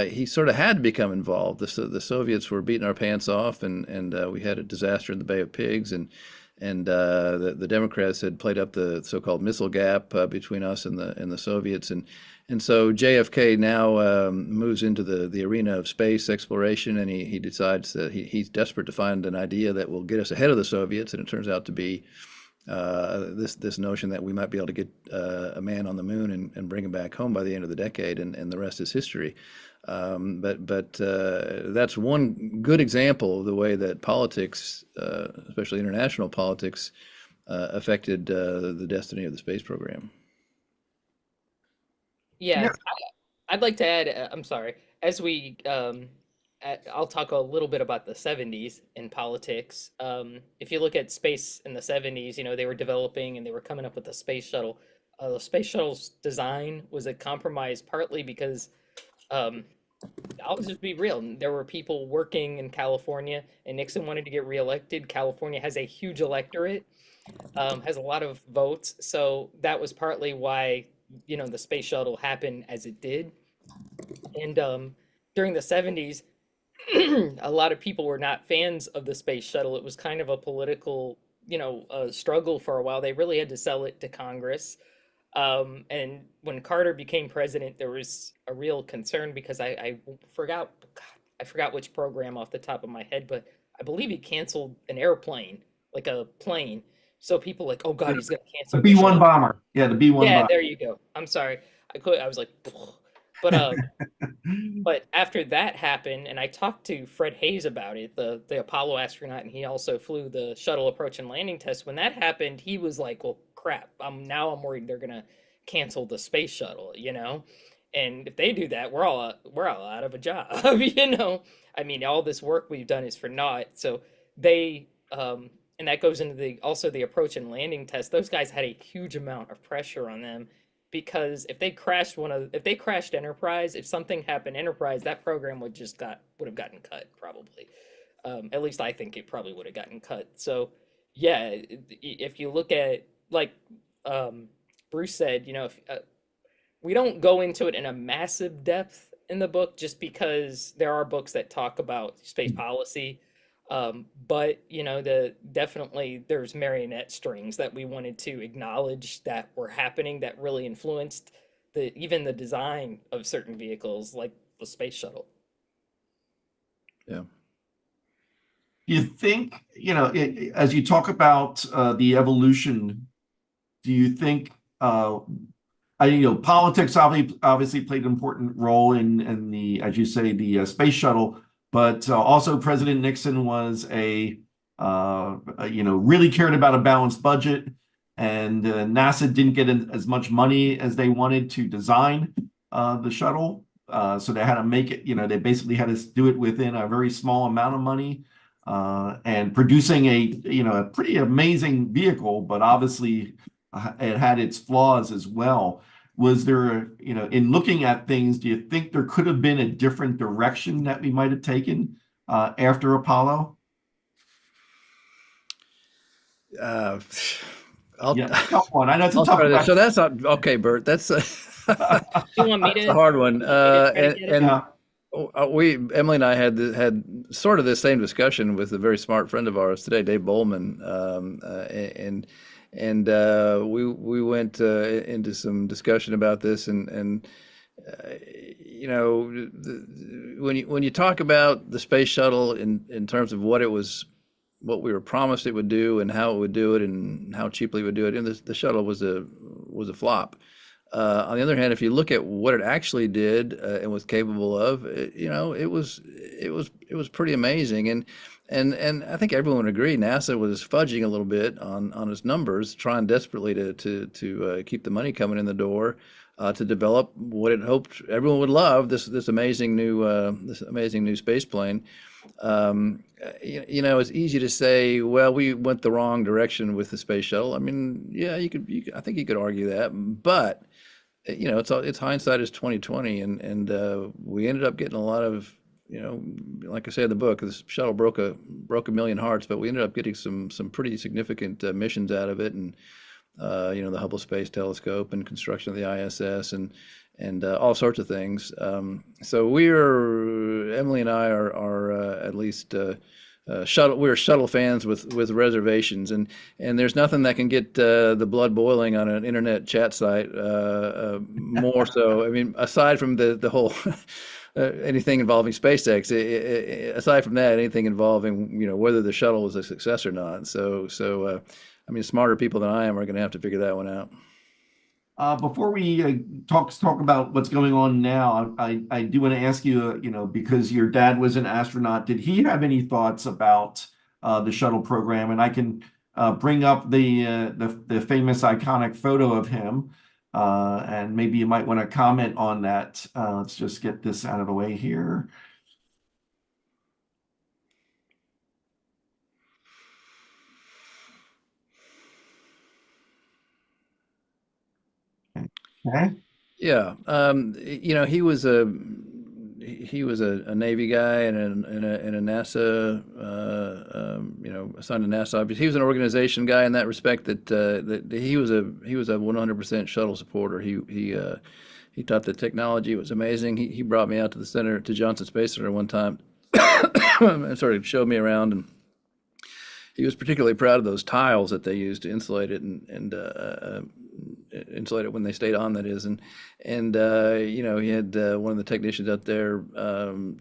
he sort of had to become involved. The Soviets were beating our pants off, and we had a disaster in the Bay of Pigs, and the Democrats had played up the so-called missile gap between us and the Soviets, and so JFK now moves into the arena of space exploration, and he decides that he's desperate to find an idea that will get us ahead of the Soviets, and it turns out to be this notion that we might be able to get a man on the moon and bring him back home by the end of the decade, and the rest is history. But that's one good example of the way that politics, especially international politics, affected the destiny of the space program. Yeah, Yeah. I'd like to add, I'm sorry, as I'll talk a little bit about the 70s in politics. If you look at space in the 70s, they were developing and they were coming up with the space shuttle. The space shuttle's design was a compromise partly because I'll just be real. There were people working in California, and Nixon wanted to get reelected. California has a huge electorate, has a lot of votes, so that was partly why the space shuttle happened as it did. And during the 70s, a lot of people were not fans of the space shuttle. It was kind of a political, struggle for a while. They really had to sell it to Congress. And when Carter became president, there was a real concern because I forgot, God, I forgot which program off the top of my head, but I believe he canceled an airplane, like a plane. So people like, oh God, he's gonna The cancel the B-1 shuttle. bomber. Yeah, the B-1 Yeah, bomber. there you go. I'm sorry. I was like, but but after that happened, and I talked to Fred Hayes about it, the Apollo astronaut, and he also flew the shuttle approach and landing test. When that happened, he was like, "Well, crap! I'm worried they're gonna cancel the space shuttle." And if they do that, we're all out of a job. I mean, all this work we've done is for naught. So they and that goes into the also the approach and landing test. Those guys had a huge amount of pressure on them because if they crashed Enterprise, if something happened Enterprise, that program would have gotten cut probably. At least I think it probably would have gotten cut. So yeah, if you look at like Bruce said, if, we don't go into it in a massive depth in the book just because there are books that talk about space policy. But definitely there's marionette strings that we wanted to acknowledge that were happening that really influenced even the design of certain vehicles like the space shuttle. Yeah. You think, as you talk about the evolution, do you think, politics obviously played an important role in the, as you say, the space shuttle, but also President Nixon was really cared about a balanced budget, and NASA didn't get as much money as they wanted to design the shuttle. So they had to make it, they basically had to do it within a very small amount of money, and producing a pretty amazing vehicle, but obviously it had its flaws as well. Was there, in looking at things, do you think there could have been a different direction that we might have taken after Apollo? Uh, Yeah, tough one. I know it's a I'll tough try this. So question. that's not okay, Bert. That's You want me that's to? a hard one. You want me to try to get it? And Yeah. Emily and I had sort of the same discussion with a very smart friend of ours today, Dave Bowman, we went into some discussion about this, and when you talk about the space shuttle in terms of what we were promised it would do and how it would do it and how cheaply it would do it, and the shuttle was a flop. On the other hand, if you look at what it actually did and was capable of, it was pretty amazing. And I think everyone would agree NASA was fudging a little bit on its numbers, trying desperately to keep the money coming in the door, to develop what it hoped everyone would love, this amazing new space plane. It's easy to say, well, we went the wrong direction with the space shuttle. I mean, yeah, I think you could argue that, but it's hindsight is 2020, and we ended up getting a lot of, like I say in the book, this shuttle broke a million hearts, but we ended up getting some pretty significant missions out of it, and the Hubble Space Telescope and construction of the ISS and all sorts of things. So Emily and I are at least we're shuttle fans with reservations, and there's nothing that can get the blood boiling on an internet chat site more so. I mean, aside from the whole anything involving SpaceX, aside from that, anything involving whether the shuttle was a success or not. So I mean, smarter people than I am are going to have to figure that one out. Before we talk about what's going on now, I do want to ask you, because your dad was an astronaut, did he have any thoughts about the shuttle program? And I can bring up the famous iconic photo of him, and maybe you might want to comment on that. Let's just get this out of the way here. Okay. Yeah, he was he was a Navy guy and a NASA, assigned to NASA. He was an organization guy in that respect. That he was a 100% shuttle supporter. He thought the technology was amazing. He brought me out to the center, to Johnson Space Center one time, and sort of showed me around. And he was particularly proud of those tiles that they used to insulate it and insulate it when they stayed on. That is, he had one of the technicians out there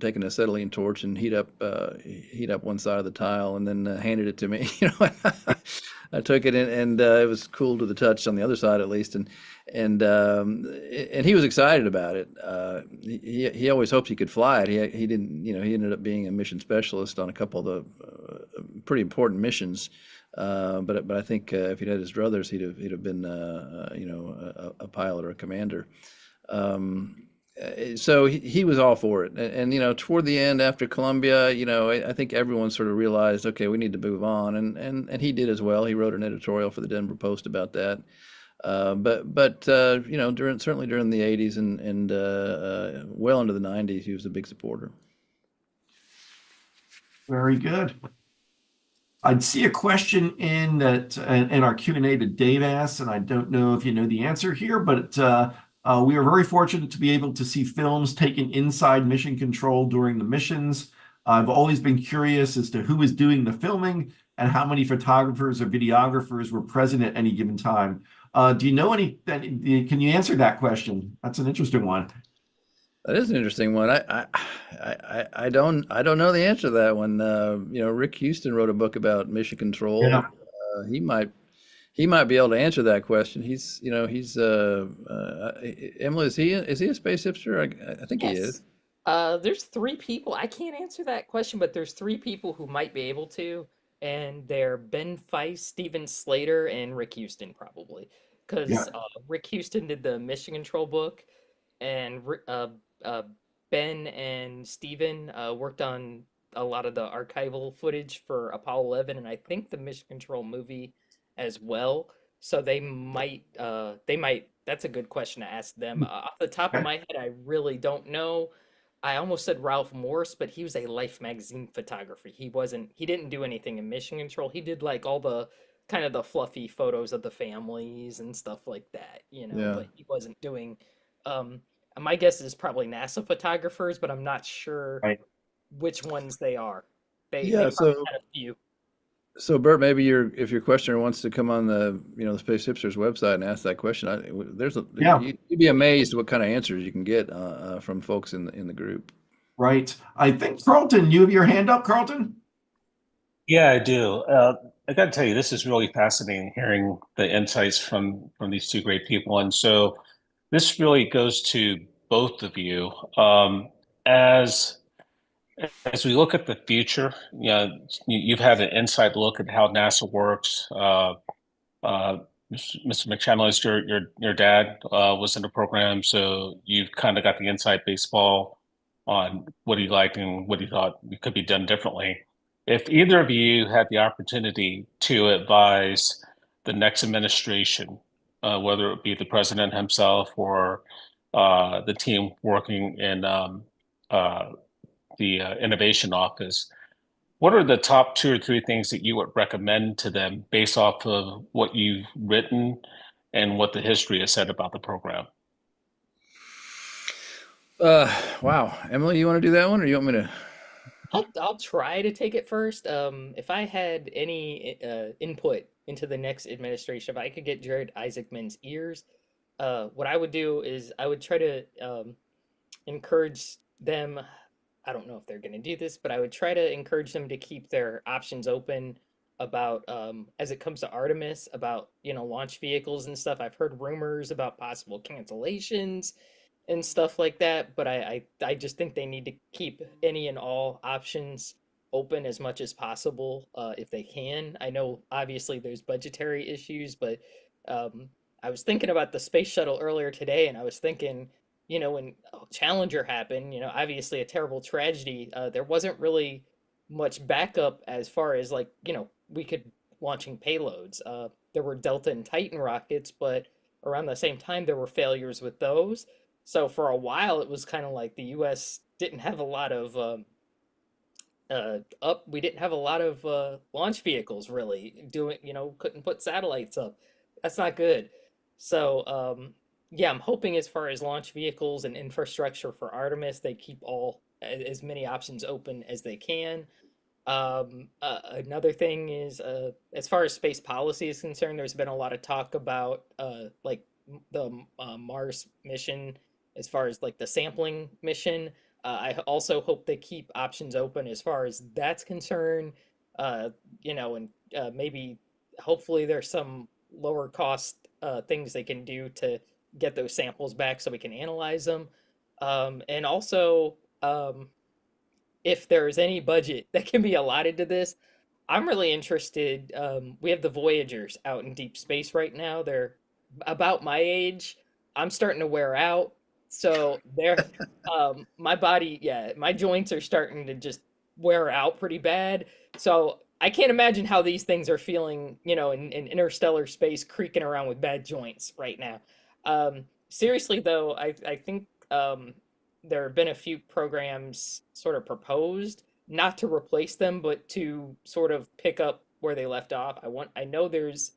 taking a acetylene torch and heat up one side of the tile, and then handed it to me. I took it in, and it was cool to the touch on the other side, at least, and he was excited about it. He always hoped he could fly it. He didn't. He ended up being a mission specialist on a couple of the pretty important missions. But I think if he'd had his druthers, he'd have been a pilot or a commander. So he was all for it. And toward the end, after Columbia, I think everyone sort of realized, okay, we need to move on, and he did as well. He wrote an editorial for the Denver Post about that. But certainly during the 80s and well into the 90s, he was a big supporter. Very good. I'd see a question in our Q&A that Dave asked, and I don't know if you know the answer here, but we are very fortunate to be able to see films taken inside mission control during the missions. I've always been curious as to who was doing the filming and how many photographers or videographers were present at any given time. Do you know can you answer that question? That's an interesting one. That is an interesting one. I don't know the answer to that one. Rick Houston wrote a book about mission control. Yeah. He might be able to answer that question. He's Emily, is he a space hipster? I think he is. There's three people. I can't answer that question, but there's three people who might be able to, and they're Ben Feist, Steven Slater, and Rick Houston, probably. Because Rick Houston did the mission control book, and Ben and Steven worked on a lot of the archival footage for Apollo 11, and I think the mission control movie as well. So they might, that's a good question to ask them. Off the top of my head, I really don't know. I almost said Ralph Morse, but he was a Life magazine photographer. He didn't do anything in mission control. He did like all the kind of the fluffy photos of the families and stuff like that, but he wasn't doing, my guess is probably NASA photographers, but I'm not sure which ones they are. They had a few. So Bert, maybe if your questioner wants to come on the Space Hipsters website and ask that question, you'd be amazed what kind of answers you can get from folks in the group. Right. I think Carlton, you have your hand up, Carlton? Yeah, I do. I got to tell you, this is really fascinating hearing the insights from these two great people. And so this really goes to both of you. As we look at the future, you've had an inside look at how NASA works. Mr. McCandless, your dad was in the program, so you've kind of got the inside baseball on what he liked and what he thought could be done differently. If either of you had the opportunity to advise the next administration, whether it be the president himself or the team working in the innovation office, what are the top 2 or 3 things that you would recommend to them based off of what you've written and what the history has said about the program? Wow. Emily, you want to do that one, or you want me to? I'll try to take it first. If I had any input into the next administration, if I could get Jared Isaacman's ears, what I would do is I would try to encourage them. I don't know if they're going to do this, but I would try to encourage them to keep their options open about, as it comes to Artemis, about, launch vehicles and stuff. I've heard rumors about possible cancellations and stuff like that, but I just think they need to keep any and all options open as much as possible if they can. I know obviously there's budgetary issues, but I was thinking about the space shuttle earlier today, and I was thinking, when Challenger happened, obviously a terrible tragedy, there wasn't really much backup as far as we could launching payloads. There were Delta and Titan rockets, but around the same time there were failures with those. So for a while, it was kind of like the U.S. didn't have a lot of we didn't have a lot of launch vehicles really doing, couldn't put satellites up. That's not good. So yeah, I'm hoping as far as launch vehicles and infrastructure for Artemis, they keep as many options open as they can. Another thing is, as far as space policy is concerned, there's been a lot of talk about like the Mars mission, as far as like the sampling mission. I also hope they keep options open as far as that's concerned. And maybe hopefully there's some lower cost things they can do to get those samples back so we can analyze them. And also, if there's any budget that can be allotted to this, I'm really interested. We have the Voyagers out in deep space right now. They're about my age. I'm starting to wear out. So they're, my body, yeah, my joints are starting to just wear out pretty bad. So I can't imagine how these things are feeling, in interstellar space, creaking around with bad joints right now. Seriously, though, I think there have been a few programs sort of proposed, not to replace them, but to sort of pick up where they left off. I know there's,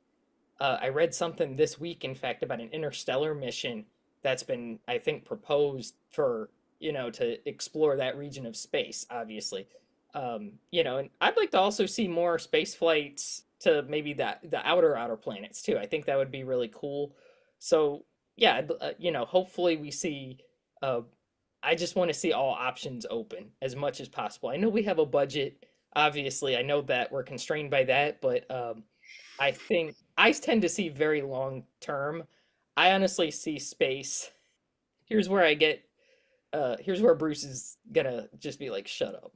I read something this week, in fact, about an interstellar mission that's been, I think, proposed for, to explore that region of space, obviously. And I'd like to also see more space flights to maybe the outer planets too. I think that would be really cool. So yeah, hopefully we see. I just want to see all options open as much as possible. I know we have a budget. Obviously, I know that we're constrained by that, but I think I tend to see very long term. I honestly see space. Here's where I get. Here's where Bruce is gonna just be like, "Shut up."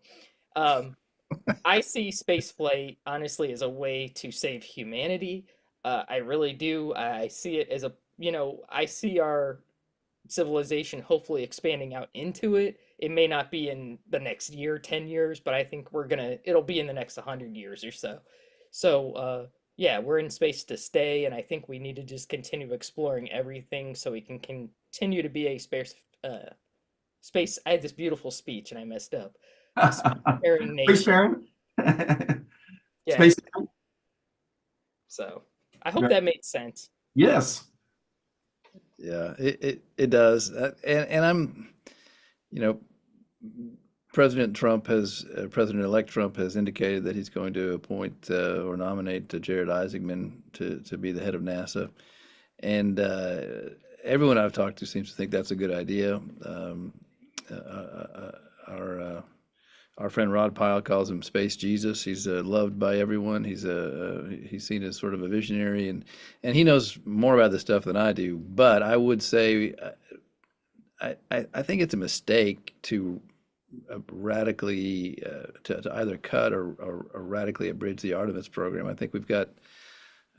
I see space flight honestly as a way to save humanity. I really do. I see it as I see our civilization hopefully expanding out into it. It may not be in the next year, 10 years, but I think it'll be in the next 100 years or so. So, yeah, we're in space to stay, and I think we need to just continue exploring everything so we can continue to be a space. I had this beautiful speech and I messed up. Spacefaring nation. Spacefaring? Yeah. Space. So I hope that made sense. Yes. Yeah, it does. And I'm, President-elect Trump has indicated that he's going to appoint or nominate Jared Isaacman to be the head of NASA. And everyone I've talked to seems to think that's a good idea. Our friend Rod Pyle calls him Space Jesus. He's loved by everyone. He's seen as sort of a visionary, and he knows more about this stuff than I do. But I would say I think it's a mistake to radically to either cut or radically abridge the Artemis program. I think we've got.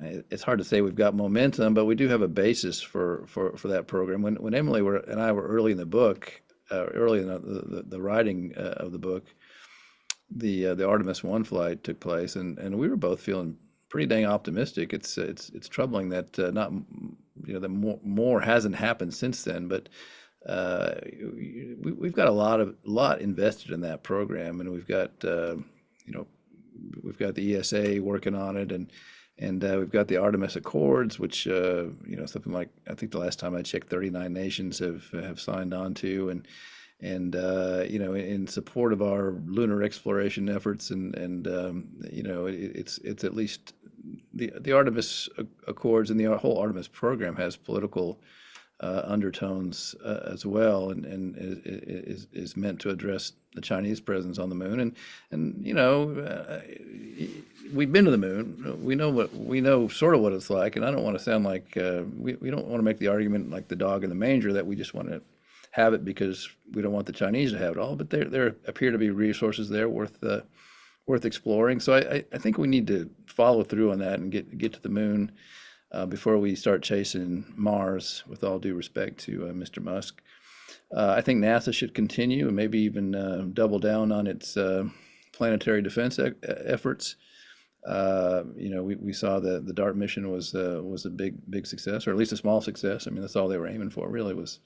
It's hard to say we've got momentum, but we do have a basis for that program. When Emily and I were early in the book, early in the writing of the book, the Artemis 1 flight took place, and we were both feeling pretty dang optimistic. It's troubling that not that more hasn't happened since then, but we've got a lot invested in that program, and we've got the ESA working on it, and we've got the Artemis Accords, which something like, I think the last time I checked, 39 nations have signed on to, and in support of our lunar exploration efforts, and it's at least the Artemis Accords and the whole Artemis program has political undertones as well, and is meant to address the Chinese presence on the moon, and we've been to the moon. We know sort of what it's like, and I don't want to sound like we don't want to make the argument like the dog in the manger that we just want to have it because we don't want the Chinese to have it all. But there appear to be resources there worth exploring. So I think we need to follow through on that and get to the moon before we start chasing Mars. With all due respect to Mr. Musk, I think NASA should continue and maybe even double down on its planetary defense efforts. We saw the DART mission was a big success, or at least a small success. I mean, that's all they were aiming for. Really was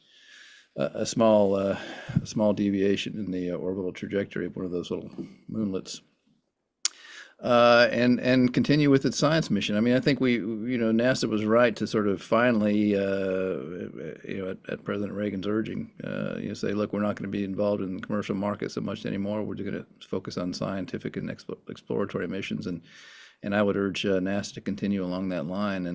a small deviation in the orbital trajectory of one of those little moonlets. And continue with its science mission. I mean, I think NASA was right to sort of finally, at President Reagan's urging, say, look, we're not going to be involved in the commercial market so much anymore. We're just going to focus on scientific and exploratory missions. And I would urge NASA to continue along that line.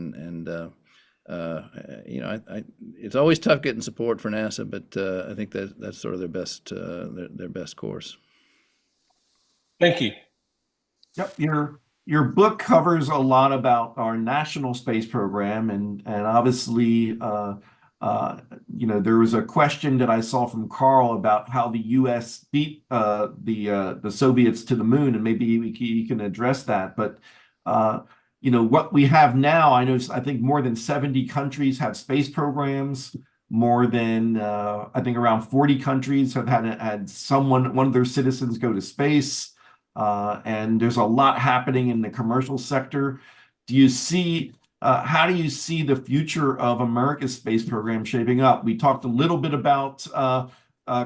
It's always tough getting support for NASA, but I think that's sort of their best course. Thank you. Yep, your book covers a lot about our national space program, and obviously, there was a question that I saw from Carl about how the U.S. beat the Soviets to the moon, and maybe you can address that. But what we have now, I think more than 70 countries have space programs. More than I think around 40 countries have had one of their citizens go to space. And there's a lot happening in the commercial sector. How do you see the future of America's space program shaping up? We talked a little bit about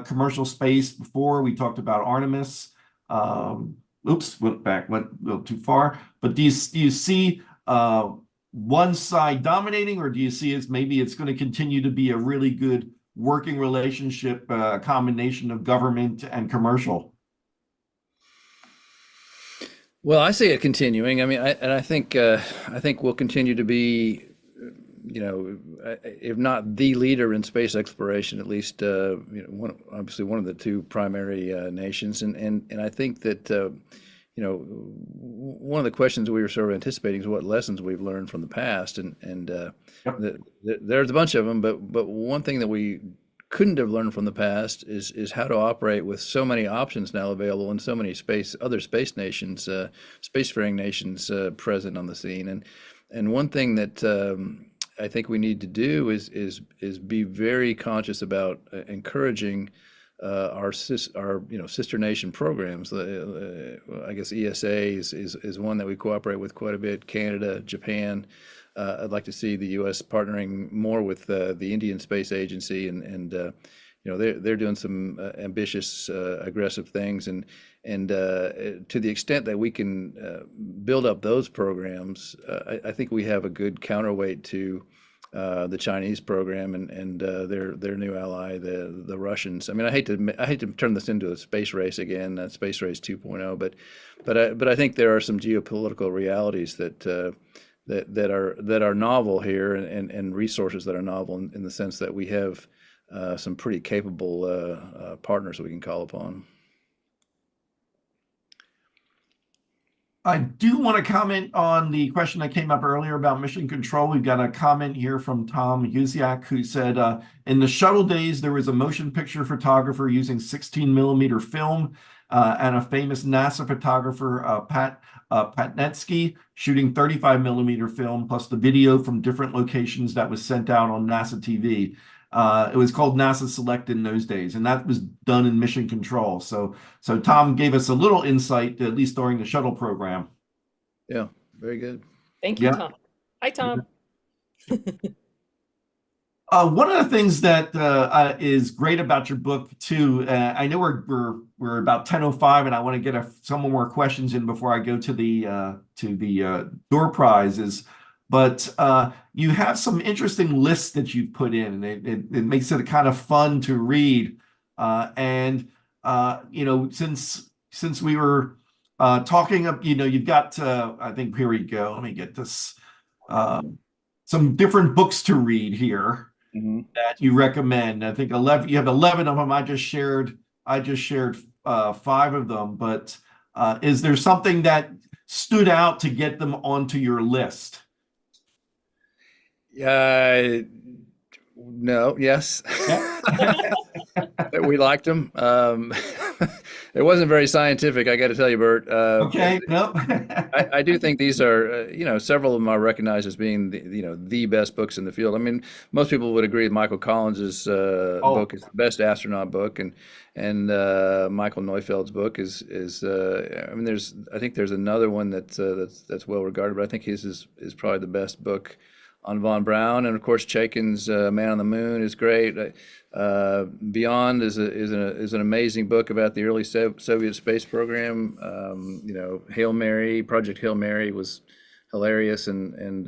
commercial space before. We talked about Artemis. Went a little too far. But do you see one side dominating, or do you see maybe it's going to continue to be a really good working relationship, a combination of government and commercial? Well, I see it continuing. I mean, I think we'll continue to be, if not the leader in space exploration, at least obviously one of the two primary nations. And I think that one of the questions we were sort of anticipating is what lessons we've learned from the past, and there's a bunch of them. But one thing that we couldn't have learned from the past is how to operate with so many options now available and so many other space nations, spacefaring nations present on the scene. And one thing that I think we need to do is be very conscious about encouraging our sister nation programs. I guess ESA is one that we cooperate with quite a bit. Canada, Japan. I'd like to see the U.S. partnering more with the Indian Space Agency, and they're doing some ambitious, aggressive things, and to the extent that we can build up those programs, I think we have a good counterweight to the Chinese program and their new ally, the Russians. I mean, I hate to turn this into a space race again, space race 2.0, but I think there are some geopolitical realities that are novel here, and resources that are novel in the sense that we have some pretty capable partners that we can call upon. I do want to comment on the question that came up earlier about mission control. We've got a comment here from Tom Husiak, who said, in the shuttle days, there was a motion picture photographer using 16mm film and a famous NASA photographer, Pat Patnetsky, shooting 35mm film, plus the video from different locations that was sent out on NASA TV. It was called NASA Select in those days, and that was done in mission control. So Tom gave us a little insight, at least during the shuttle program. Yeah, very good. Thank you, Tom. Hi, Tom. One of the things that is great about your book too, I know we're about 10:05, and I want to get some more questions in before I go to the door prizes. But you have some interesting lists that you put in, and it makes it kind of fun to read. Since we were talking up, you've got I think here we go. Let me get this. Some different books to read here that you recommend. I think 11. You have 11 of them. I just shared 5 of them. But is there something that stood out to get them onto your list? No, yes. We liked them. It wasn't very scientific, I got to tell you, Bert. Okay, no. I do think these are, several of them are recognized as being the best books in the field. I mean, most people would agree Michael Collins's book is the best astronaut book, and Michael Neufeld's book is. I mean, I think there's another one that's well regarded, but I think his is probably the best book Von Braun, and of course Chaikin's Man on the Moon is great. Beyond is an amazing book about the early Soviet space program. Hail Mary, Project Hail Mary was hilarious and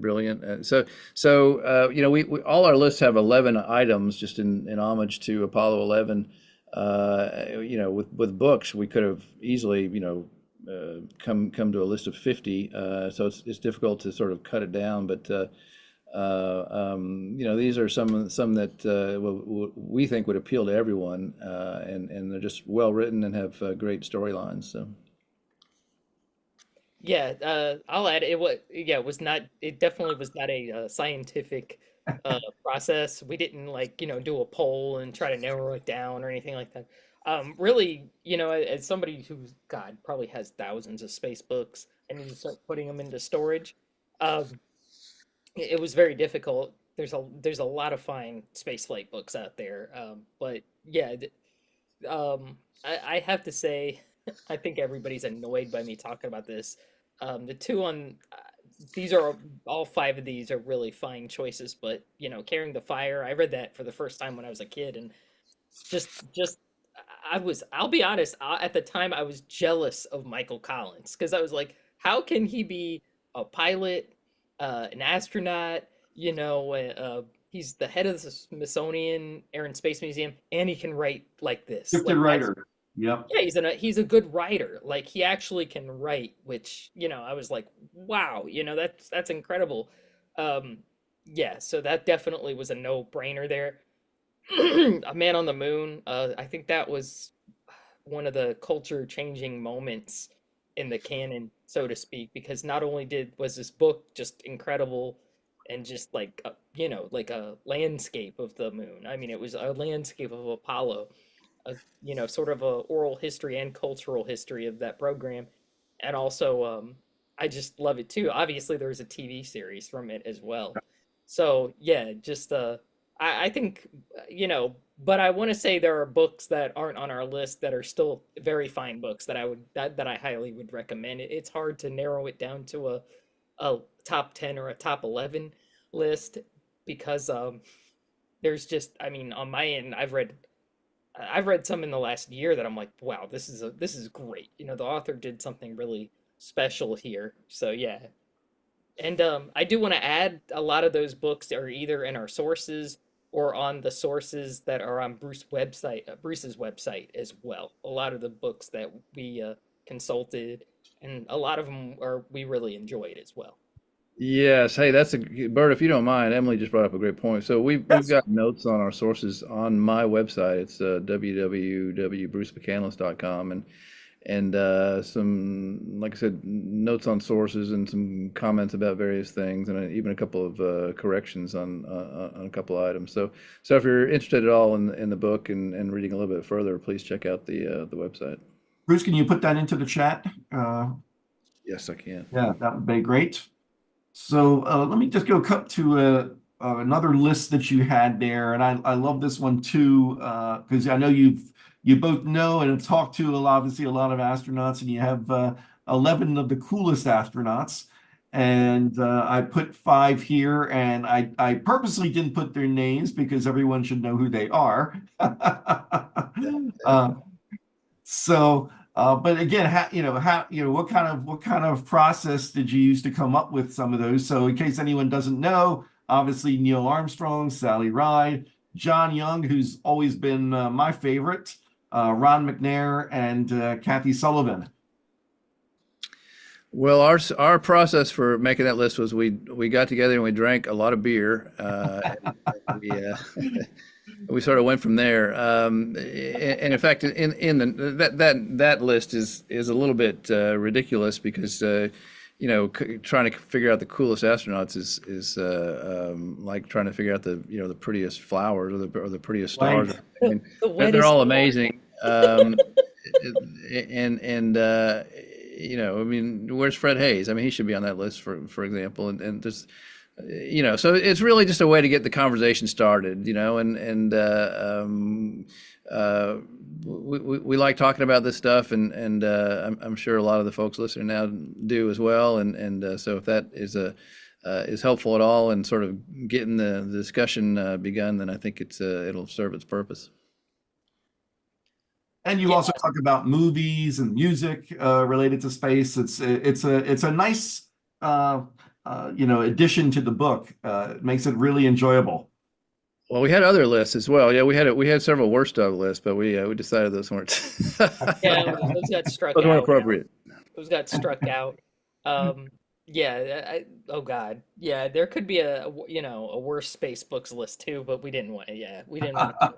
brilliant. We all our lists have 11 items just in homage to Apollo 11. With books we could have easily come to a list of 50. So it's difficult to sort of cut it down, but these are some that we think would appeal to everyone, and they're just well written and have great storylines. So. Yeah, I'll add it definitely was not a scientific process. We didn't do a poll and try to narrow it down or anything like that. Really, as somebody who's God probably has thousands of space books and need to start putting them into storage, um, it was very difficult. There's a lot of fine spaceflight books out there, but yeah, I have to say, I think everybody's annoyed by me talking about this. The two on these are all five of these are really fine choices, but Carrying the Fire, I read that for the first time when I was a kid, and just I'll be honest, at the time I was jealous of Michael Collins because I was like, how can he be a pilot, an astronaut, he's the head of the Smithsonian Air and Space Museum, and he can write like this. Gifted writer. Yep. Yeah, he's a good writer. Like he actually can write, which I was like, wow, that's incredible. Yeah, so that definitely was a no-brainer there. A Man on the Moon, I think that was one of the culture-changing moments in the canon, so to speak, because not only was this book just incredible and just like a landscape of the moon. I mean, it was a landscape of Apollo, sort of a oral history and cultural history of that program, and also I just love it too. Obviously, there was a TV series from it as well. So yeah, just I think but I want to say there are books that aren't on our list that are still very fine books that I highly would recommend. It's hard to narrow it down to a top 10 or a top 11 list because there's just, I mean, on my end, I've read some in the last year that I'm like, wow, this is great. The author did something really special here. So yeah. And I do want to add a lot of those books are either in our sources or on the sources that are on Bruce's website as well. A lot of the books that we consulted, and a lot of them we really enjoyed as well. Yes. Hey, Bert, if you don't mind, Emily just brought up a great point. So we've got notes on our sources on my website. It's www.brucemccandless.com, and some, like I said, notes on sources and some comments about various things, and even a couple of corrections on a couple of items. So if you're interested at all in the book and reading a little bit further, please check out the website. Bruce, can you put that into the chat? Yes, I can. Yeah, that would be great. So let me just go cut to another list that you had there, and I love this one too because I know you both know and have talked to obviously a lot of astronauts, and you have 11 of the coolest astronauts, and I put 5 here, and I purposely didn't put their names because everyone should know who they are. But again, what kind of process did you use to come up with some of those? So in case anyone doesn't know, obviously Neil Armstrong, Sally Ride, John Young, who's always been my favorite, Ron McNair, and Kathy Sullivan. Well, our process for making that list was we got together and we drank a lot of beer. We sort of went from there. And in fact, that list is a little bit ridiculous because trying to figure out the coolest astronauts is like trying to figure out the prettiest flowers or the prettiest stars. Right. I mean, they're all amazing. I mean, where's Fred Hayes? I mean, he should be on that list, for example. And just, so it's really just a way to get the conversation started, we like talking about this stuff, and I'm sure a lot of the folks listening now do as well. And so if that is a is helpful at all and sort of getting the discussion begun, then I think it'll serve its purpose. And you Yeah. also talk about movies and music related to space. It's a nice addition to the book. It makes it really enjoyable. Well, we had other lists as well. Yeah, we had several worst of lists, but we decided those weren't Yeah, those got struck those weren't out. appropriate. Those got struck out. Yeah, oh God. Yeah, there could be a worse space books list too, but we didn't want to throw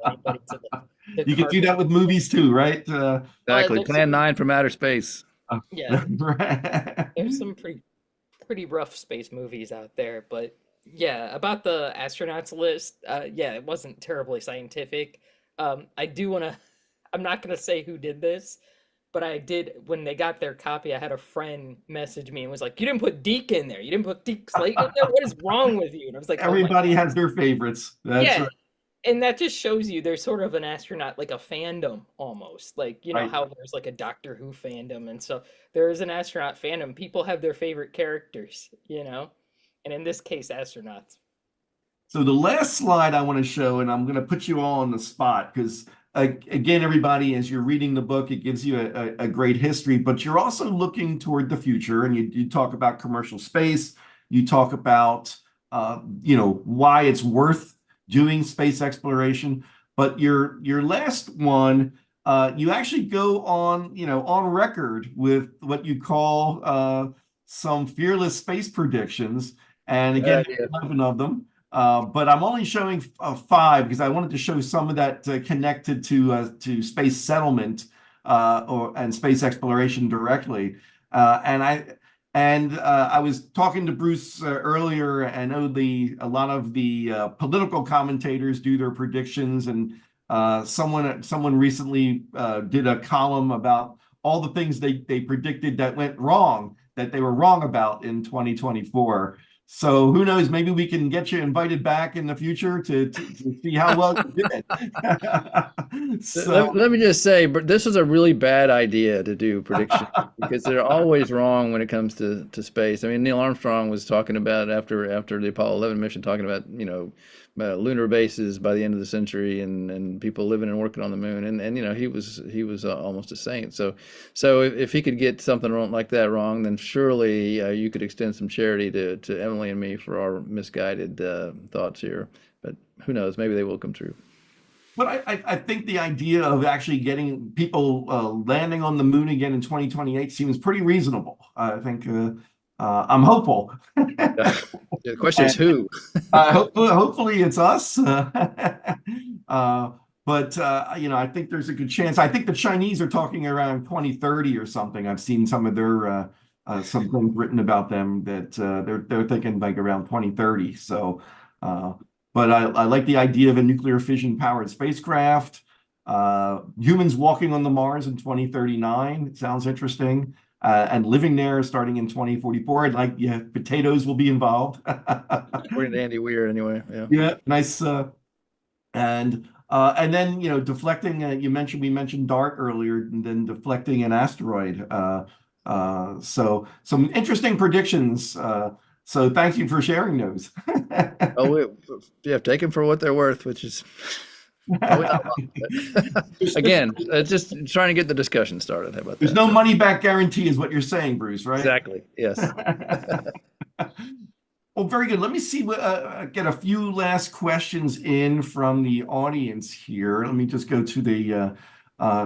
anybody to the You could do carpet. that with movies too, right? Exactly. there's Plan some- 9 from outer space. Yeah, there's some pretty rough space movies out there, but yeah, about the astronauts list, yeah, it wasn't terribly scientific. I do want to, I'm not going to say who did this, but I did, when they got their copy, I had a friend message me and was like, you didn't put Deke in there. You didn't put Deke Slayton in there. What is wrong with you? And I was like, oh my Everybody God. has their favorites. That's Yeah. right. And that just shows you there's sort of an astronaut, like a fandom almost. Like, Right. how there's like a Doctor Who fandom. And so there is an astronaut fandom. People have their favorite characters, And in this case, astronauts. So the last slide I want to show, and I'm going to put you all on the spot because, again, everybody, as you're reading the book, it gives you a great history, but you're also looking toward the future, and you talk about commercial space. You talk about, why it's worth doing space exploration. But your last one, you actually go on record with what you call some fearless space predictions. And again, Yeah. there are 11 of them. But I'm only showing 5 because I wanted to show some of that connected to space settlement and space exploration directly. I was talking to Bruce earlier. I know a lot of the political commentators do their predictions, and someone recently did a column about all the things they predicted that went wrong, that they were wrong about in 2024. So who knows? Maybe we can get you invited back in the future to see how well you did. So Let me just say, but this is a really bad idea to do predictions because they're always wrong when it comes to space. I mean, Neil Armstrong was talking about after the Apollo 11 mission, talking about lunar bases by the end of the century and people living and working on the moon, and he was almost a saint. So if he could get something wrong like that wrong, then surely you could extend some charity to Emily and me for our misguided thoughts here. But who knows? Maybe they will come true. But I think the idea of actually getting people landing on the moon again in 2028 seems pretty reasonable. I think I'm hopeful. The question is who? Hopefully it's us. But I think there's a good chance. I think the Chinese are talking around 2030 or something. I've seen some of their some things written about them that they're thinking like around 2030. So, but I like the idea of a nuclear fission powered spacecraft. Humans walking on the Mars in 2039. It sounds interesting. And living there starting in 2044. And potatoes will be involved. According to Andy Weir, anyway. Yeah. Yeah, nice. And then deflecting. We mentioned DART earlier, and then deflecting an asteroid. So some interesting predictions. So thank you for sharing those. Take them for what they're worth, which is probably not a lot, but again, just trying to get the discussion started. How about that? There's no money back guarantee, is what you're saying, Bruce, right? Exactly. Yes. Well, very good. Let me see. Get a few last questions in from the audience here. Let me just go to the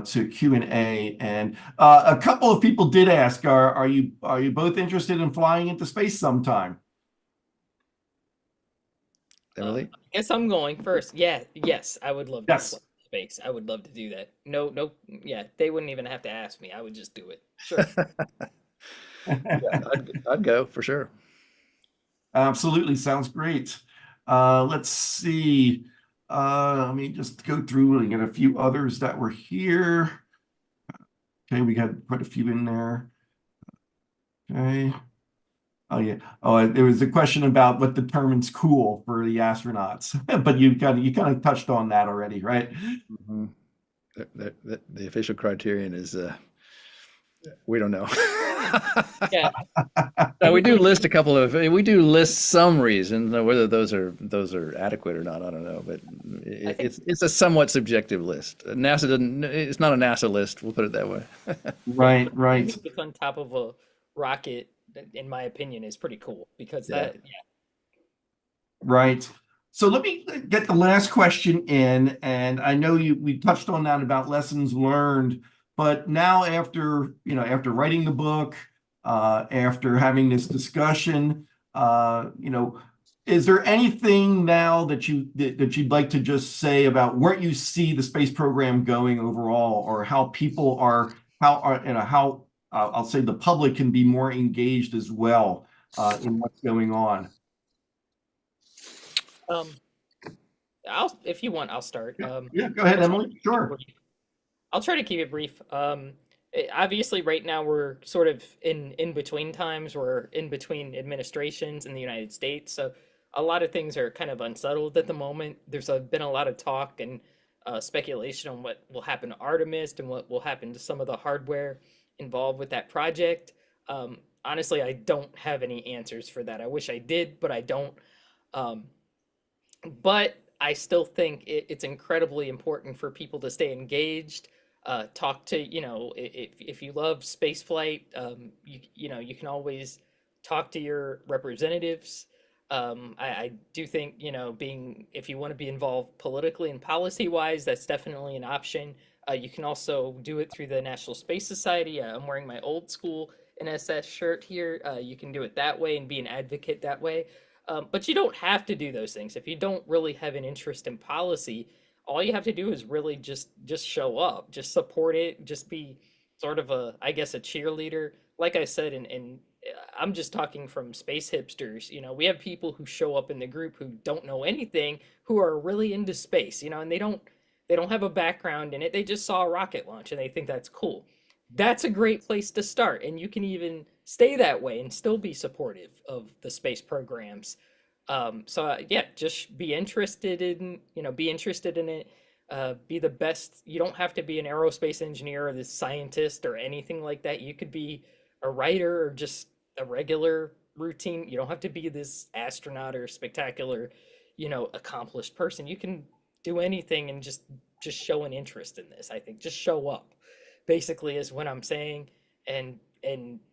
to Q&A, and a couple of people did ask, are you both interested in flying into space sometime? Emily? I guess I'm going first. Yeah, yes, I would love to Yes. fly to space. I would love to do that. No, yeah, they wouldn't even have to ask me. I would just do it. Sure. I'd go for sure. Absolutely. Sounds great. Let's see. Let me just go through and get a few others that were here. Okay, we got quite a few in there. Okay. Oh yeah. Oh, there was a question about what determines cool for the astronauts, but you kind of touched on that already, right? Mm-hmm. The official criterion is we don't know. Yeah. Now, we do list some reasons. Now, whether those are adequate or not, I don't know. But I think it's a somewhat subjective list. NASA doesn't. It's not a NASA list. We'll put it that way. Right, right. it's on top of a rocket, in my opinion, is pretty cool because Yeah. that, yeah. Right. So let me get the last question in, and I know we touched on that about lessons learned, but now after writing the book, after having this discussion, is there anything now that you'd like to just say about where you see the space program going overall, or how people how I'll say the public can be more engaged as well in what's going on? Um, if you want, I'll start. Yeah, go ahead, I'll try to Emily. keep it Sure. brief. I'll try to keep it brief. Obviously, right now we're sort of in between times. We're in between administrations in the United States, so a lot of things are kind of unsettled at the moment. There's been a lot of talk and speculation on what will happen to Artemis and what will happen to some of the hardware involved with that project. Honestly, I don't have any answers for that. I wish I did, but I don't. Um, but I still think it's incredibly important for people to stay engaged. Talk to, if you love spaceflight, you can always talk to your representatives. I do think, if you want to be involved politically and policy wise, that's definitely an option. You can also do it through the National Space Society. I'm wearing my old school NSS shirt here. You can do it that way and be an advocate that way. But you don't have to do those things. If you don't really have an interest in policy, all you have to do is really just show up, just support it, just be sort of I guess, a cheerleader. Like I said, and I'm just talking from space hipsters. We have people who show up in the group who don't know anything, who are really into space, and they don't have a background in it. They just saw a rocket launch and they think that's cool. That's a great place to start, and you can even stay that way and still be supportive of the space programs. Yeah, just be interested in it. Be the best. You don't have to be an aerospace engineer or this scientist or anything like that. You could be a writer or just a regular routine. You don't have to be this astronaut or spectacular, accomplished person. You can do anything and just show an interest in this. I think just show up, basically, is what I'm saying. And